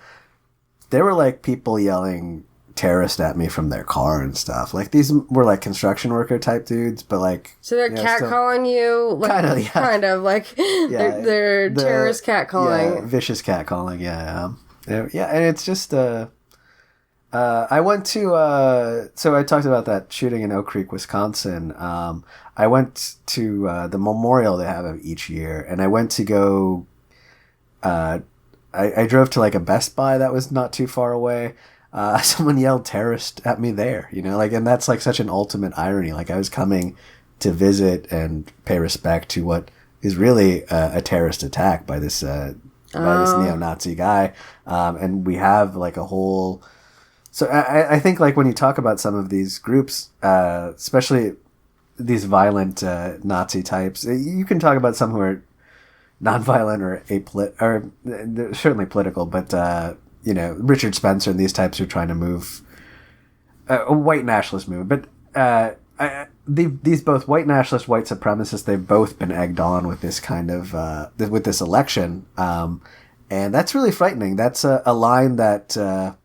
there were, like, people yelling terrorist at me from their car and stuff. Like, these were, like, construction worker type dudes, but, like, so they're catcalling you, like, kind of like they're terrorist catcalling, vicious catcalling, yeah, and it's just I went to so I talked about that shooting in Oak Creek, Wisconsin. I went to the memorial they have each year, and I went to go. I drove to, like, a Best Buy that was not too far away. Someone yelled terrorist at me there, like, and that's, like, such an ultimate irony. Like, I was coming to visit and pay respect to what is really a terrorist attack by this neo-Nazi guy. And we have, like, a whole, so I think, like, when you talk about some of these groups, especially these violent, Nazi types, you can talk about some who are nonviolent or they're certainly political, but, Richard Spencer and these types are trying to move a white nationalist movement. But these both white nationalists, white supremacists, they've both been egged on with this kind of with this election, and that's really frightening. That's a line that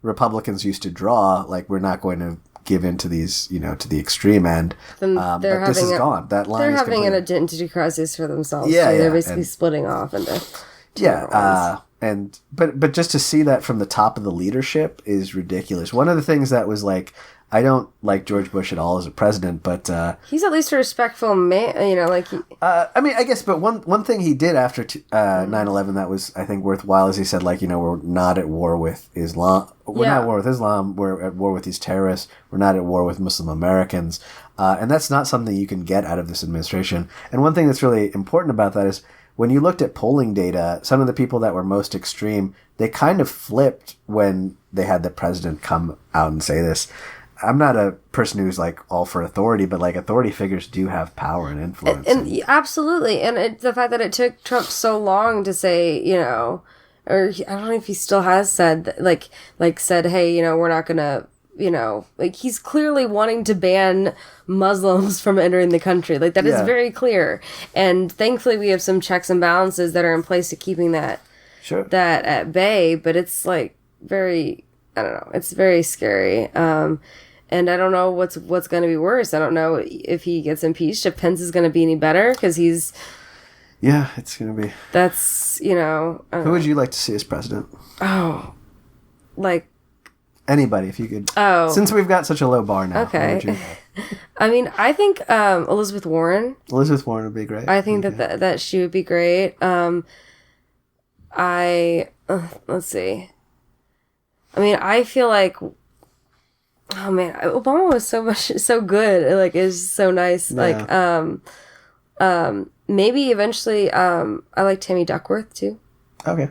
Republicans used to draw. Like, we're not going to give in to these, to the extreme end. But this is gone. That line. They're is having an identity crisis for themselves. Yeah, they're basically splitting off into. But just to see that from the top of the leadership is ridiculous. One of the things that was, like, I don't like George Bush at all as a president, but he's at least a respectful man, like. I mean, I guess, but one thing he did after 9/11 that was, I think, worthwhile is he said, like, we're not at war with Islam. We're not at war with Islam. We're at war with these terrorists. We're not at war with Muslim Americans, and that's not something you can get out of this administration. And one thing that's really important about that is, when you looked at polling data, some of the people that were most extreme, they kind of flipped when they had the president come out and say this. I'm not a person who's, like, all for authority, but, like, authority figures do have power and influence. And absolutely. And the fact that it took Trump so long to say, or I don't know if he still has said, like said, hey, we're not going to like he's clearly wanting to ban Muslims from entering the country. Like that is very clear. And thankfully we have some checks and balances that are in place to keeping that at bay. But it's like very, I don't know, it's very scary. And I don't know what's going to be worse. I don't know if he gets impeached, if Pence is going to be any better because he's. Yeah, it's going to be. That's, Who would you like to see as president? Oh, like. Anybody, if you could. Oh. Since we've got such a low bar now. Okay. I mean, I think Elizabeth Warren. Elizabeth Warren would be great. I think that she would be great. Let's see. I mean, I feel like, oh man, Obama was so good. Like, is so nice. Yeah. Like, maybe eventually, I like Tammy Duckworth too. Okay.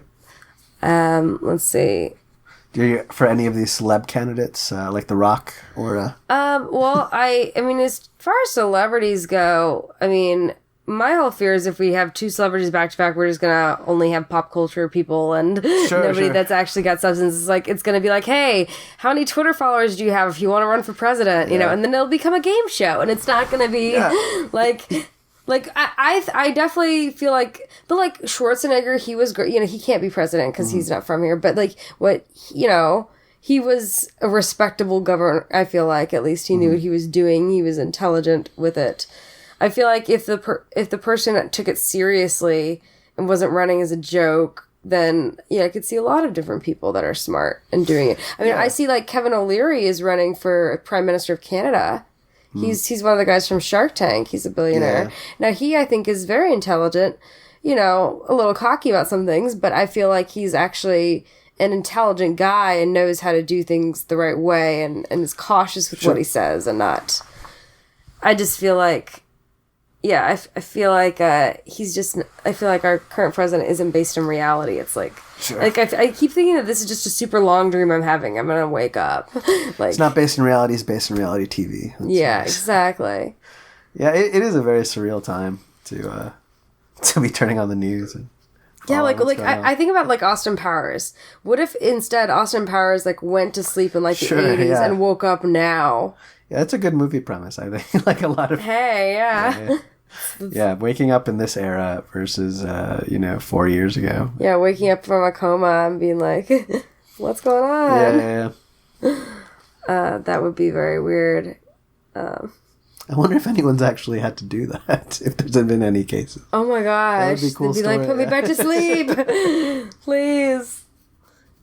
Let's see. Do you, for any of these celeb candidates, like The Rock or? Well, I mean, as far as celebrities go, I mean, my whole fear is if we have two celebrities back to back, we're just gonna only have pop culture people and nobody that's actually got substance. It's like, it's gonna be like, hey, how many Twitter followers do you have if you want to run for president? You know, and then it'll become a game show, and it's not gonna be Like, I definitely feel like, but like Schwarzenegger, he was great. He can't be president because he's not from here. But like, he was a respectable governor. I feel like at least he knew what he was doing. He was intelligent with it. I feel like if the person took it seriously and wasn't running as a joke, then I could see a lot of different people that are smart and doing it. I mean, I see like Kevin O'Leary is running for Prime Minister of Canada. He's one of the guys from Shark Tank. He's a billionaire. Yeah. Now, he, I think, is very intelligent, a little cocky about some things, but I feel like he's actually an intelligent guy and knows how to do things the right way and is cautious with what he says and not... I just feel like... Yeah, I feel like he's just... I feel like our current president isn't based in reality. It's like... Sure. Like, I keep thinking that this is just a super long dream I'm having. I'm going to wake up. Like, it's not based in reality. It's based in reality TV. That's nice. Exactly. Yeah, it is a very surreal time to be turning on the news. And I think about, like, Austin Powers. What if instead Austin Powers, like, went to sleep in, like, the 80s and woke up now? Yeah, that's a good movie premise, I think. Like, a lot of... Hey, yeah. Yeah, waking up in this era versus, 4 years ago. Yeah, waking up from a coma and being like, what's going on? Yeah. That would be very weird. I wonder if anyone's actually had to do that, if there's been any cases. Oh my gosh. That would be cool. They'd be like, put me back to sleep. Please.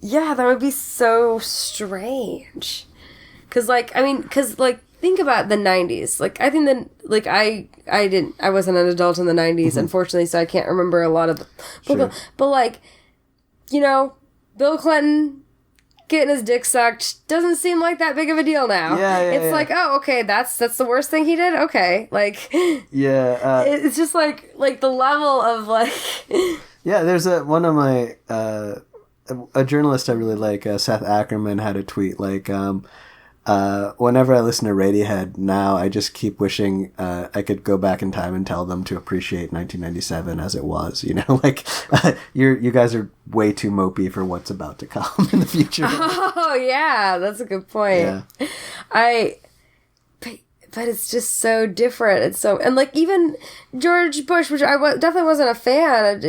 Yeah, that would be so strange. Because, think about the 90s. Like, I think that, like, I wasn't an adult in the 90s, unfortunately, so I can't remember a lot of the... But, like, Bill Clinton getting his dick sucked doesn't seem like that big of a deal now. It's like, oh, okay, that's the worst thing he did? Okay. Like... Yeah. It's just, like, the level of, like... Yeah, there's one of my... a journalist I really like, Seth Ackerman, had a tweet, like... whenever I listen to Radiohead now, I just keep wishing I could go back in time and tell them to appreciate 1997 as it was. Like you guys are way too mopey for what's about to come in the future. Oh yeah, that's a good point. Yeah. But it's just so different. It's so, and like even George Bush, which I definitely wasn't a fan,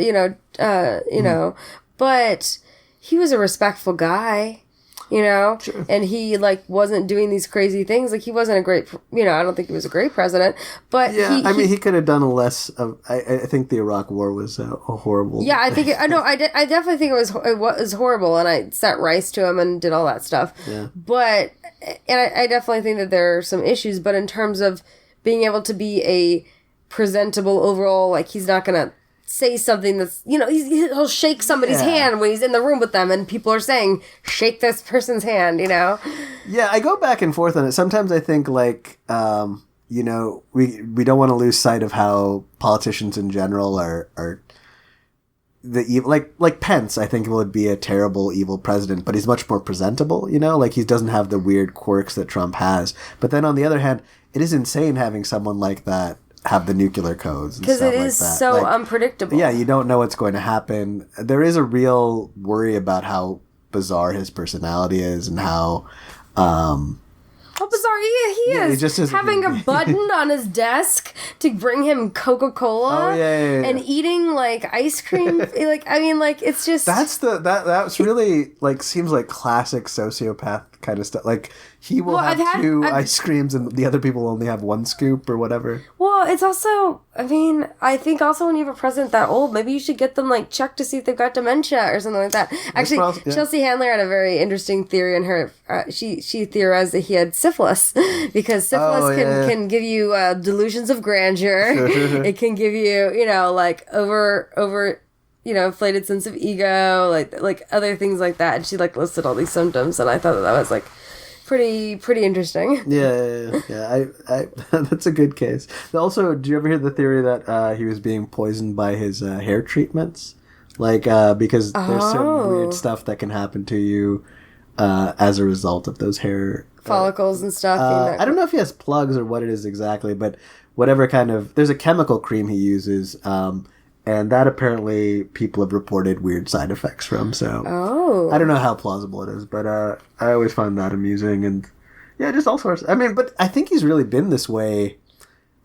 but he was a respectful guy. Sure. And he, like, wasn't doing these crazy things. Like, he wasn't a great, I don't think he was a great president, but yeah, he could have done a less of, I think the Iraq War was a horrible Yeah, I think, I definitely think it was horrible, and I sent rice to him and did all that stuff. Yeah. But, and I definitely think that there are some issues, but in terms of being able to be a presentable overall, like, he's not gonna say something that's, he'll shake somebody's hand when he's in the room with them and people are saying, shake this person's hand, Yeah, I go back and forth on it. Sometimes I think, like, we don't want to lose sight of how politicians in general are the evil, like Pence, I think would be a terrible, evil president, but he's much more presentable, like he doesn't have the weird quirks that Trump has. But then on the other hand, it is insane having someone like that have the nuclear codes and stuff like that. Because it is so unpredictable. Yeah, you don't know what's going to happen. There is a real worry about how bizarre his personality is and how How bizarre he is. he just is having a button on his desk to bring him Coca-Cola and eating like ice cream. Like, I mean, like, it's just that's really like seems like classic sociopath kind of stuff. Like he will have two ice creams and the other people only have one scoop or whatever. Well, it's also, I mean, I think also when you have a president that old, maybe you should get them like checked to see if they've got dementia or something like that. Actually, Chelsea Handler had a very interesting theory in her. She theorized that he had syphilis because syphilis can give you delusions of grandeur. It can give you, you know, like over you know, inflated sense of ego, like other things like that. And she like listed all these symptoms, and I thought that was like pretty interesting. Yeah. I that's a good case. Also, do you ever hear the theory that he was being poisoned by his hair treatments? Like because there's some weird stuff that can happen to you as a result of those hair follicles and stuff. I don't know if he has plugs or what it is exactly, but whatever kind of there's a chemical cream he uses. And that apparently people have reported weird side effects from. So I don't know how plausible it is, but I always find that amusing. And yeah, just all sorts. I mean, but I think he's really been this way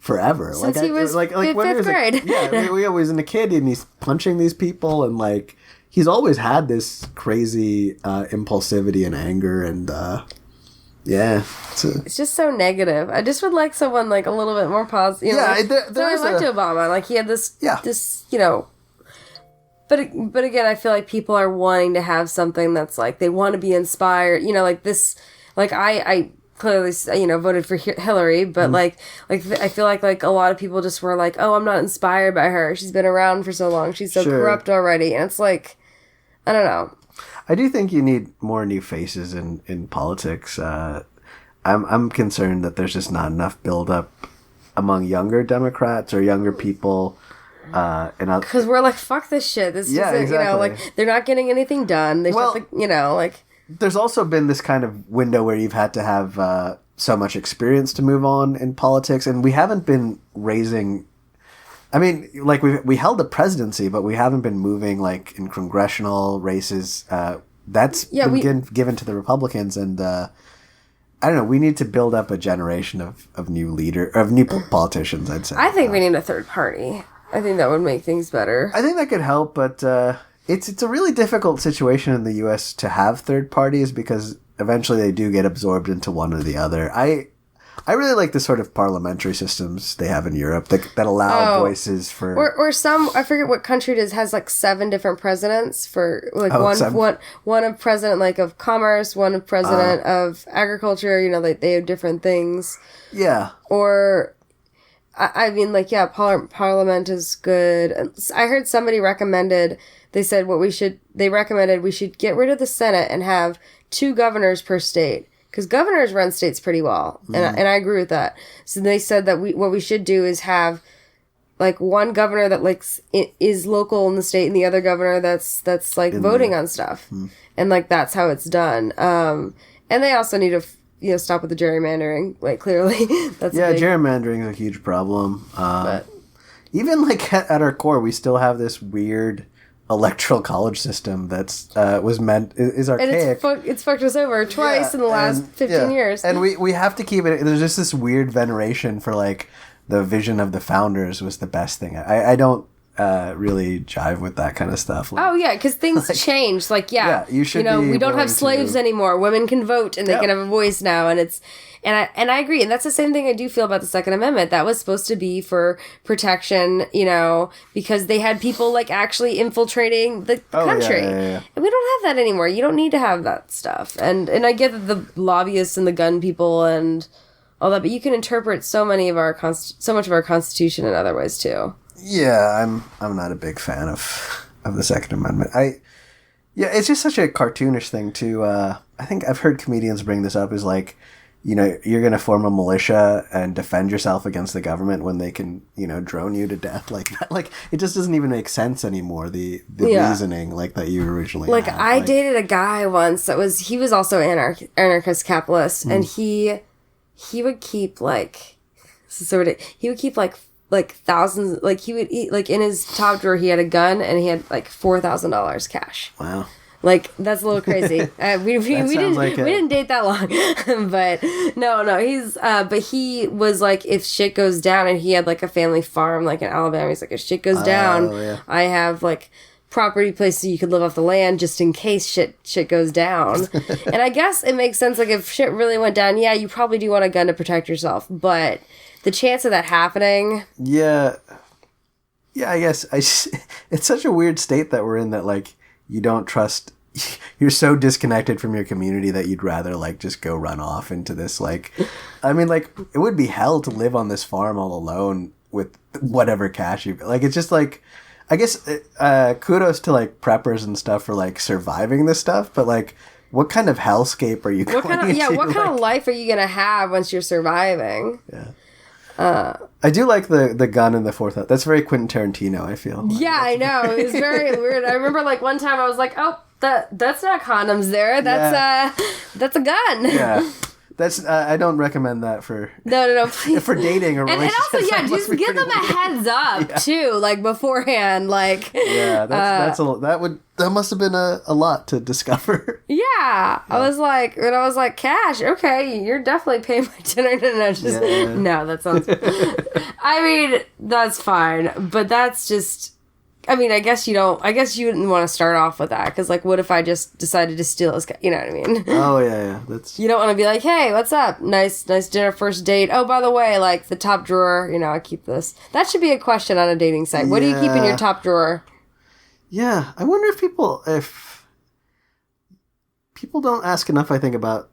forever. Since he was fifth grade. We always in a kid and he's punching these people and like he's always had this crazy impulsivity and anger and yeah. It's just so negative. I just would like someone like a little bit more positive. You know, yeah, there I liked Obama. Like he had this, you know. But again, I feel like people are wanting to have something that's like they want to be inspired. You know, like this. Like I clearly, you know, voted for Hillary, but like I feel like a lot of people just were like, oh, I'm not inspired by her. She's been around for so long. She's so corrupt already, and it's like, I don't know. I do think you need more new faces in politics. I'm concerned that there's just not enough build-up among younger Democrats or younger people. Because we're like, fuck this shit. This isn't, exactly. You know, like, they're not getting anything done. You know, like... There's also been this kind of window where you've had to have so much experience to move on in politics, and we haven't been raising... I mean, like, we held the presidency, but we haven't been moving, like, in congressional races. That's been given to the Republicans, and I don't know, we need to build up a generation of new politicians, I'd say. I think we need a third party. I think that would make things better. I think that could help, but it's a really difficult situation in the U.S. to have third parties, because eventually they do get absorbed into one or the other. I really like the sort of parliamentary systems they have in Europe that allow voices for... Or some, I forget what country it is, has like 7 different presidents for like one of president like of commerce, one of president of agriculture, you know, like they have different things. Yeah. Or, I mean, like, yeah, parliament is good. I heard somebody recommended, they recommended we should get rid of the Senate and have 2 governors per state. Because governors run states pretty well, and I agree with that. So they said that what we should do is have, like, one governor that like is local in the state, and the other governor that's like voting on stuff, and like that's how it's done. And they also need to stop with the gerrymandering. Like clearly, that's gerrymandering is a huge problem. But even like at our core, we still have this weird electoral college system that's is archaic. And it's fucked us over twice in the last 15 years. And we have to keep it. There's just this weird veneration for like the vision of the founders was the best thing. I don't really jive with that kind of stuff. Like, because things change. Like you should. We don't have slaves anymore. Women can vote and they can have a voice now, and it's. And I agree. And that's the same thing I do feel about the Second Amendment. That was supposed to be for protection, you know, because they had people like actually infiltrating the country. Yeah. And we don't have that anymore. You don't need to have that stuff. And I get that the lobbyists and the gun people and all that, but you can interpret so much of our Constitution in other ways too. Yeah, I'm not a big fan of the Second Amendment. It's just such a cartoonish thing too. I think I've heard comedians bring this up is like, you know, you're going to form a militia and defend yourself against the government when they can, you know, drone you to death like that. Like, it just doesn't even make sense anymore, the reasoning, like, that you originally had. I dated a guy once he was also anarchist capitalist, and he would keep, like, he would keep, like thousands, like, he would eat, like, in his top drawer, he had a gun, and he had, like, $4,000 cash. Wow. Like, that's a little crazy. We didn't date that long. But no, but he was like, if shit goes down, and he had like a family farm like in Alabama, he's like, if shit goes down, I have like property places you could live off the land just in case shit goes down. And I guess it makes sense, like, if shit really went down, yeah, you probably do want a gun to protect yourself, but the chance of that happening... Yeah, I guess it's such a weird state that we're in, that, like, you don't trust... You're so disconnected from your community that you'd rather, like, just go run off into this, like... I mean, like, it would be hell to live on this farm all alone with whatever cash you... Like, it's just, like... I guess kudos to, like, preppers and stuff for, like, surviving this stuff, but, like, what kind of hellscape are you going into? Yeah, what kind of life are you going to have once you're surviving? Yeah. I do like the gun in the fourth. That's very Quentin Tarantino, I feel. Yeah, I know. It was very weird. I remember, like, one time I was like, oh, that's not condoms there. That's a gun. Yeah. That's I don't recommend that for please. for dating or relationships. And also, just give them a heads up too, like beforehand, like that must have been a lot to discover. Yeah, I was like, cash, okay, you're definitely paying my dinner. No, that sounds. I mean, that's fine, but that's just. I mean, I guess you wouldn't want to start off with that, because, like, what if I just decided to steal his... You know what I mean? Oh, yeah. That's... You don't want to be like, hey, what's up? Nice dinner, first date. Oh, by the way, like, the top drawer, I keep this. That should be a question on a dating site. What do you keep in your top drawer? Yeah, I wonder if people don't ask enough, I think, about...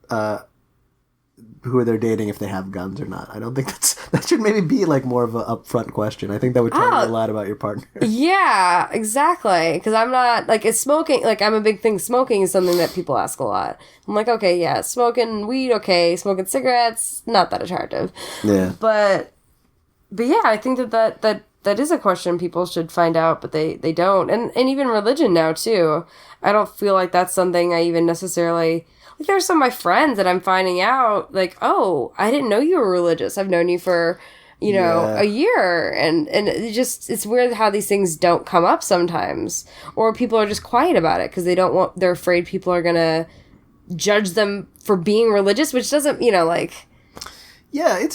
who they're dating, if they have guns or not. I don't think that should maybe be like more of an upfront question. I think that would tell you a lot about your partner. Yeah, exactly. Because I'm not like, it's smoking. Like, I'm a big thing. Smoking is something that people ask a lot. I'm like, okay, yeah, smoking weed, okay, smoking cigarettes, not that attractive. Yeah. But yeah, I think that is a question people should find out, but they don't. And even religion now too. I don't feel like that's something I even necessarily. Like, there's some of my friends that I'm finding out, like, oh, I didn't know you were religious. I've known you for, a year. And it's weird how these things don't come up sometimes. Or people are just quiet about it because they're afraid people are going to judge them for being religious, which doesn't, like... Yeah, it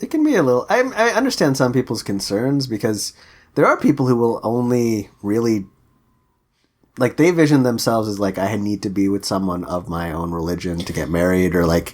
can be a little... I understand some people's concerns, because there are people who will only really... Like, they vision themselves as, like, I need to be with someone of my own religion to get married or, like,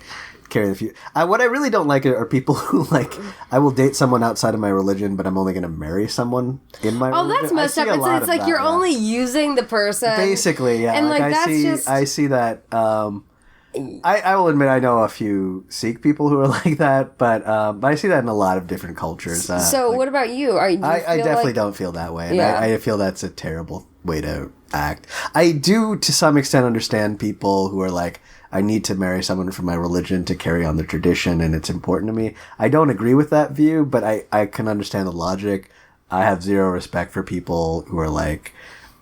carry the future. What I really don't like are people who, like, I will date someone outside of my religion, but I'm only going to marry someone in my religion. Oh, that's messed up. It's like you're only using the person. Basically, yeah. And, like I see that. I will admit I know a few Sikh people who are like that, but I see that in a lot of different cultures. So what about you? I definitely don't feel that way. And I feel that's a terrible way to act. I do, to some extent, understand people who are like, I need to marry someone from my religion to carry on the tradition, and it's important to me. I don't agree with that view, but I can understand the logic. I have zero respect for people who are like,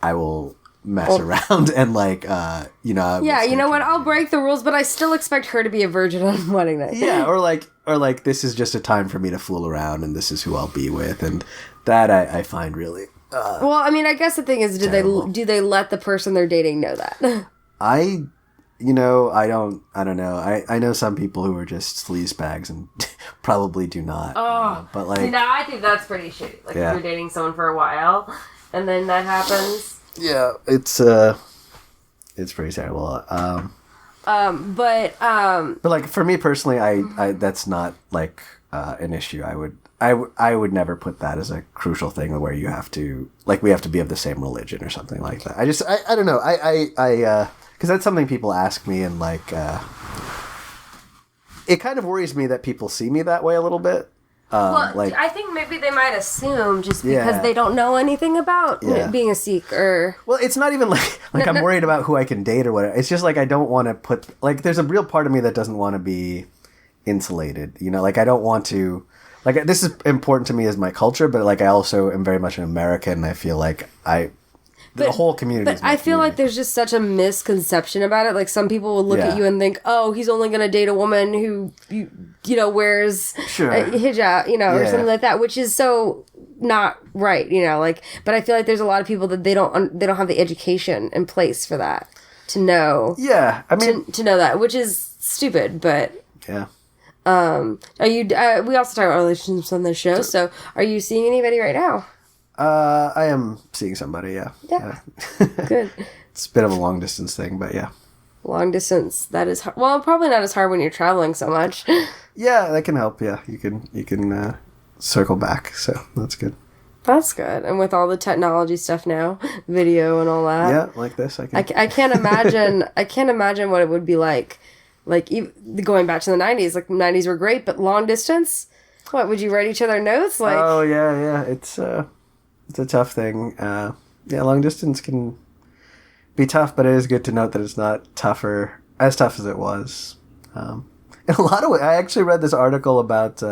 I will mess around and like, Yeah, you know what? I'll break the rules, but I still expect her to be a virgin on wedding night. Yeah, or like this is just a time for me to fool around, and this is who I'll be with, and that I find really... well, I mean, I guess the thing is, do they let the person they're dating know that? I don't know. I know some people who are just sleazebags and probably do not. Oh, but like, no, I think that's pretty shitty. Like, if you're dating someone for a while and then that happens. Yeah, it's pretty terrible. But like, for me personally, I that's not like an issue. I would never put that as a crucial thing where you have to, like, we have to be of the same religion or something like that. I don't know. Because that's something people ask me, and like, it kind of worries me that people see me that way a little bit. Like, I think maybe they might assume just because they don't know anything about being a Sikh or... Well, it's not even like I'm worried about who I can date or whatever. It's just like I don't want to put... Like, there's a real part of me that doesn't want to be insulated. Like, I don't want to... Like, this is important to me as my culture, but like, I also am very much an American. I feel like the whole community. But I feel like there's just such a misconception about it. Like, some people will look at you and think, "Oh, he's only going to date a woman who wears a hijab, or something like that," which is so not right, but I feel like there's a lot of people that they don't have the education in place for that to know. Yeah, I mean, to know that, which is stupid, but yeah. Are you? We also talk about relationships on this show. So, are you seeing anybody right now? I am seeing somebody. Yeah. Yeah. Good. It's a bit of a long distance thing, but yeah. Long distance. That is well, probably not as hard when you're traveling so much. Yeah, that can help. Yeah, you can circle back. So that's good. That's good. And with all the technology stuff now, video and all that. Yeah, like this. I can't imagine. I can't imagine what it would be like. Like, going back to the 90s, like, the 90s were great, but long distance? What, would you write each other notes? Like, oh, yeah. It's a tough thing. Yeah, long distance can be tough, but it is good to note that it's not as tough as it was. In a lot of ways, I actually read this article about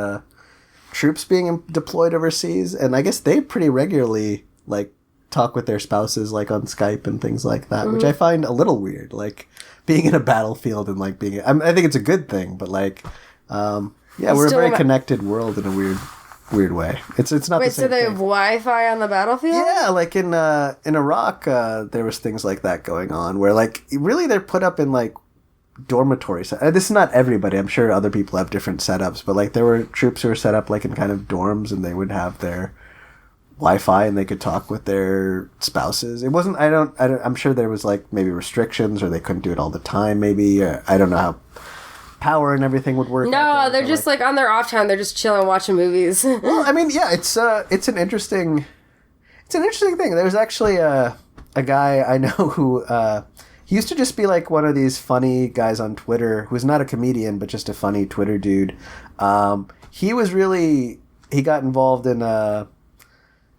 troops being deployed overseas, and I guess they pretty regularly, like, talk with their spouses, like, on Skype and things like that, which I find a little weird, like... being in a battlefield and like being, I think it's a good thing, but like, we're a very connected world in a weird way. It's not. Wait, the same so they thing. have Wi-Fi on the battlefield? Yeah, like in Iraq, there was things like that going on where like really they're put up in like dormitories. This is not everybody. I'm sure other people have different setups, but like there were troops who were set up like in kind of dorms, and they would have their Wi-Fi and they could talk with their spouses. It wasn't, I'm sure there was like maybe restrictions or they couldn't do it all the time maybe. I don't know how power and everything would work. No, they're just like on their off time, they're just chilling watching movies. Well, I mean, yeah, it's an interesting thing. There's actually a guy I know who, he used to just be like one of these funny guys on Twitter who's not a comedian, but just a funny Twitter dude. He got involved in,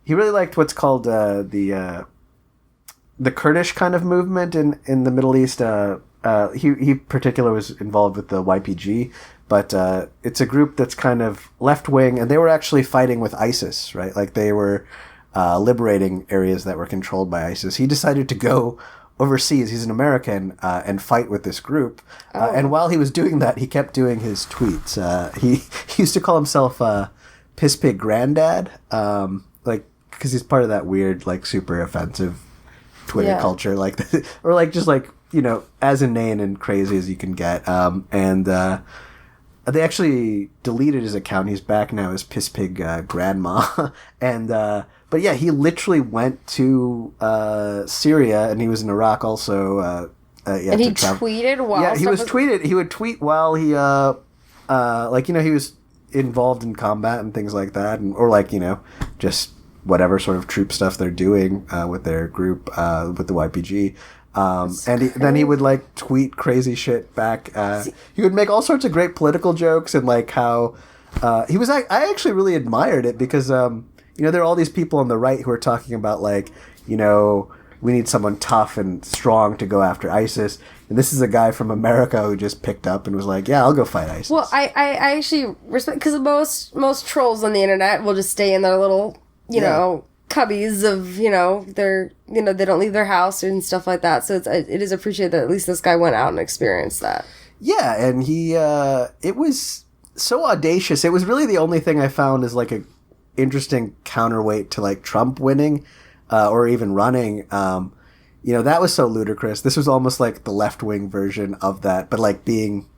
he really liked what's called the Kurdish kind of movement in the Middle East. He particularly was involved with the YPG, but it's a group that's kind of left wing, and they were actually fighting with ISIS, right? Like they were liberating areas that were controlled by ISIS. He decided to go overseas. He's an American and fight with this group. And while he was doing that, he kept doing his tweets. He used to call himself Piss Pig Granddad. Like, because he's part of that weird, like, super offensive Twitter culture, like, or like just like, as inane and crazy as you can get. And they actually deleted his account. He's back now as Piss Pig Grandma. And but yeah, he literally went to Syria, and he was in Iraq also. And he tweeted while he would tweet while he he was involved in combat and things like that, or just whatever sort of troop stuff they're doing with their group with the YPG. Then he would like tweet crazy shit back. He would make all sorts of great political jokes, and like how he was. I actually really admired it because there are all these people on the right who are talking about like we need someone tough and strong to go after ISIS. And this is a guy from America who just picked up and was like, yeah, I'll go fight ISIS. Well, I actually respect, because most trolls on the internet will just stay in their little, cubbies of, they don't leave their house and stuff like that. So it is appreciated that at least this guy went out and experienced that. Yeah, and he, it was so audacious. It was really the only thing I found is like a interesting counterweight to like Trump winning. Or even running, that was so ludicrous. This was almost like the left-wing version of that, but like being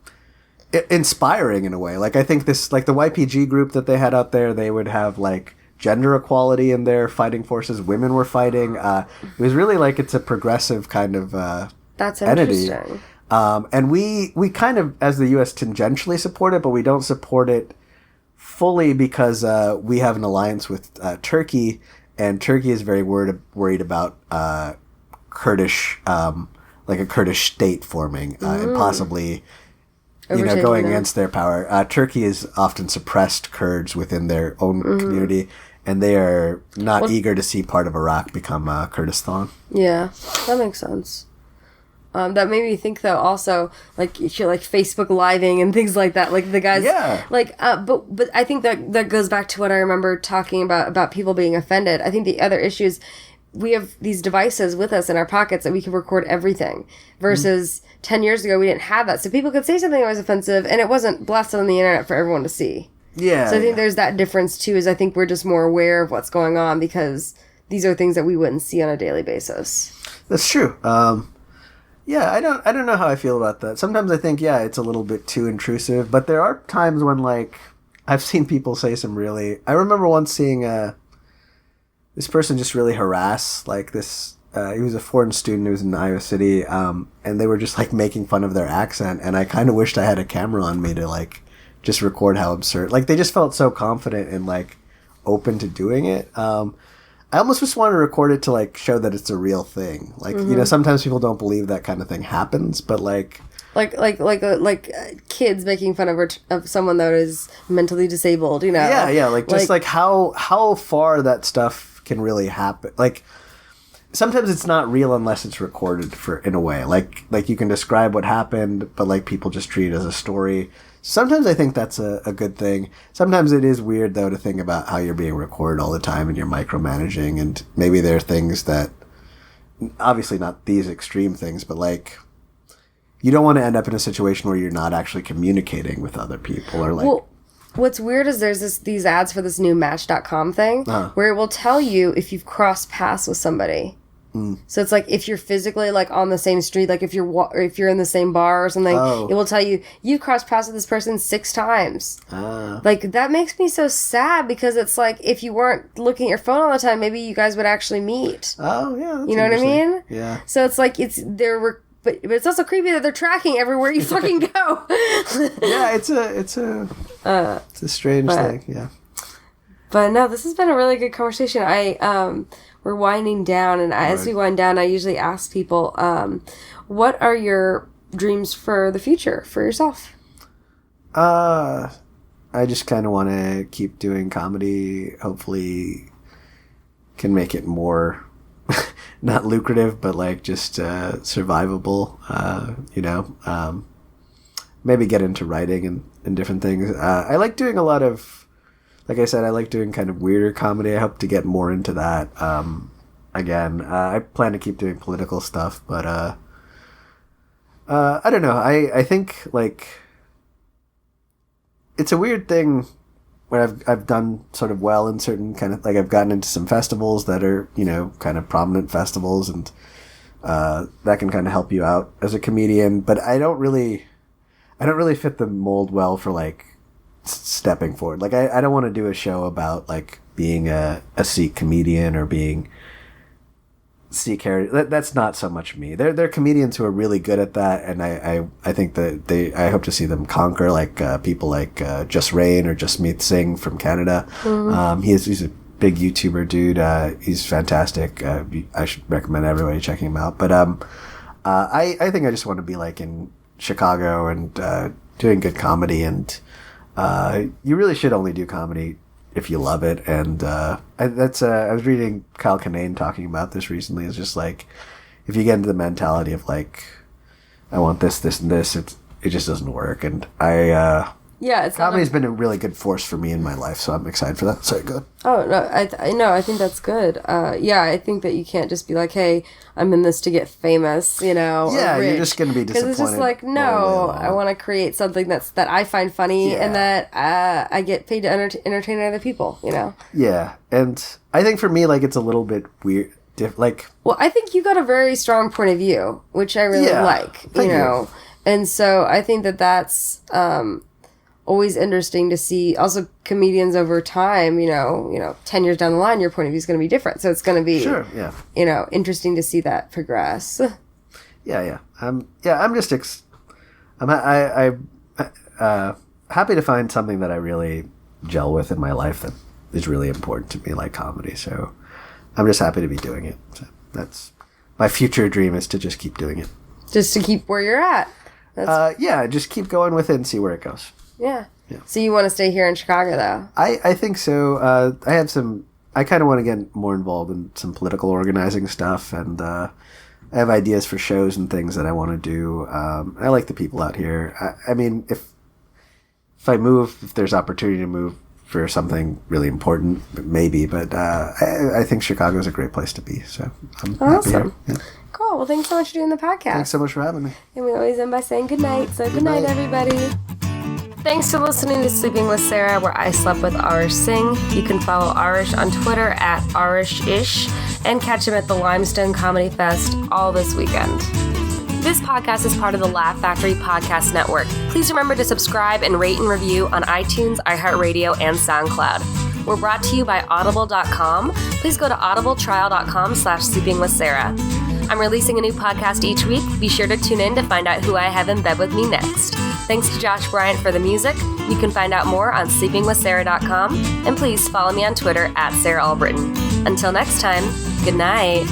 inspiring in a way. Like I think this, like the YPG group that they had out there, they would have like gender equality in their fighting forces. Women were fighting. It was really like it's a progressive kind of that's entity. Interesting. And we kind of, as the U.S., tangentially support it, but we don't support it fully because we have an alliance with Turkey. And Turkey is very worried about Kurdish, like a Kurdish state forming and possibly, going against their power. Turkey has often suppressed Kurds within their own community, and they are not eager to see part of Iraq become Kurdistan. Yeah, that makes sense. That made me think, though, also, like Facebook living and things like that. Like, the guys... Yeah. Like, but I think that goes back to what I remember talking about people being offended. I think the other issue is we have these devices with us in our pockets that we can record everything. Versus 10 years ago, we didn't have that. So people could say something that was offensive, and it wasn't blasted on the internet for everyone to see. Yeah. So I think there's that difference too, is I think we're just more aware of what's going on because these are things that we wouldn't see on a daily basis. That's true. Yeah, I don't know how I feel about that. Sometimes I think, yeah, it's a little bit too intrusive, but there are times when, like, I've seen people say some really... I remember once seeing this person just really harass, like, this... he was a foreign student who was in Iowa City, and they were just, like, making fun of their accent, and I kind of wished I had a camera on me to, like, just record how absurd... Like, they just felt so confident and, like, open to doing it. I almost just want to record it to, like, show that it's a real thing. Like, you know, sometimes people don't believe that kind of thing happens, but, like... Like kids making fun of someone that is mentally disabled, you know? Yeah, like, just, like, how far that stuff can really happen. Like, sometimes it's not real unless it's recorded in a way. Like, you can describe what happened, but, like, people just treat it as a story. Sometimes I think that's a good thing. Sometimes it is weird, though, to think about how you're being recorded all the time and you're micromanaging, and maybe there are things that, obviously not these extreme things, but, like, you don't want to end up in a situation where you're not actually communicating with other people, or, like... Well, what's weird is there's these ads for this new Match.com thing where it will tell you if you've crossed paths with somebody. So it's like if you're physically like on the same street, like if you're in the same bar or something, it will tell you you've crossed paths with this person 6 times. Like that makes me so sad because it's like if you weren't looking at your phone all the time, maybe you guys would actually meet. Oh yeah, that's you know what I mean? Yeah. So it's like but it's also creepy that they're tracking everywhere you fucking go. Yeah, it's a strange thing. Yeah. But no, this has been a really good conversation. We're winding down, and as we wind down, I usually ask people, what are your dreams for the future, for yourself? I just kind of want to keep doing comedy. Hopefully can make it more, not lucrative, but like just survivable, you know. Maybe get into writing and different things. I like doing a lot of... Like I said, I like doing kind of weirder comedy. I hope to get more into that. Again, I plan to keep doing political stuff, but I don't know. I think like it's a weird thing where I've done sort of well in certain kind of like I've gotten into some festivals that are, you know, kind of prominent festivals, and that can kind of help you out as a comedian. But I don't really fit the mold well for like stepping forward. Like I don't want to do a show about like being a Sikh comedian or being Sikh heritage. That's not so much me. They're comedians who are really good at that, and I think that I hope to see them conquer like people like Just Rain or Jasmeet Singh from Canada. He's a big YouTuber dude. He's fantastic. I should recommend everybody checking him out. But I think I just want to be like in Chicago and doing good comedy, and you really should only do comedy if you love it. And I was reading Kyle Kinane talking about this recently. It's just like if you get into the mentality of like I want this, this, and this, it just doesn't work. And comedy's been a really good force for me in my life, so I'm excited for that. Sorry, go ahead. Oh no, I think that's good. I think that you can't just be like, hey, I'm in this to get famous, you know. Yeah, you're just going to be disappointed. Because it's just like, no, I want to create something that I find funny and that I get paid to entertain other people, you know. Yeah, and I think for me, like, it's a little bit weird. Well, I think you got a very strong point of view, which I really like, you know. And so I think that that's always interesting to see. Also, comedians over time, you know, 10 years down the line, your point of view is going to be different. So it's going to be, you know, interesting to see that progress. Yeah. I'm just I'm happy to find something that I really gel with in my life that is really important to me, like comedy. So I'm just happy to be doing it. So that's my future dream, is to just keep doing it. Just to keep where you're at. Just keep going with it and see where it goes. Yeah. So you want to stay here in Chicago, though? I think so. I kind of want to get more involved in some political organizing stuff, and I have ideas for shows and things that I want to do. I like the people out here. I mean, if I move, if there's opportunity to move for something really important, maybe. But I think Chicago is a great place to be. So I'm happy here. Yeah. Cool. Well, thanks so much for doing the podcast. Thanks so much for having me. And we always end by saying good night. So good night, everybody. Thanks for listening to Sleeping with Sarah, where I slept with Arish Singh. You can follow Arish on Twitter at ArishIsh and catch him at the Limestone Comedy Fest all this weekend. This podcast is part of the Laugh Factory Podcast Network. Please remember to subscribe and rate and review on iTunes, iHeartRadio, and SoundCloud. We're brought to you by Audible.com. Please go to audibletrial.com/sleepingwithsarah. I'm releasing a new podcast each week. Be sure to tune in to find out who I have in bed with me next. Thanks to Josh Bryant for the music. You can find out more on sleepingwithsarah.com. And please follow me on Twitter at Sarah Albritton. Until next time, good night.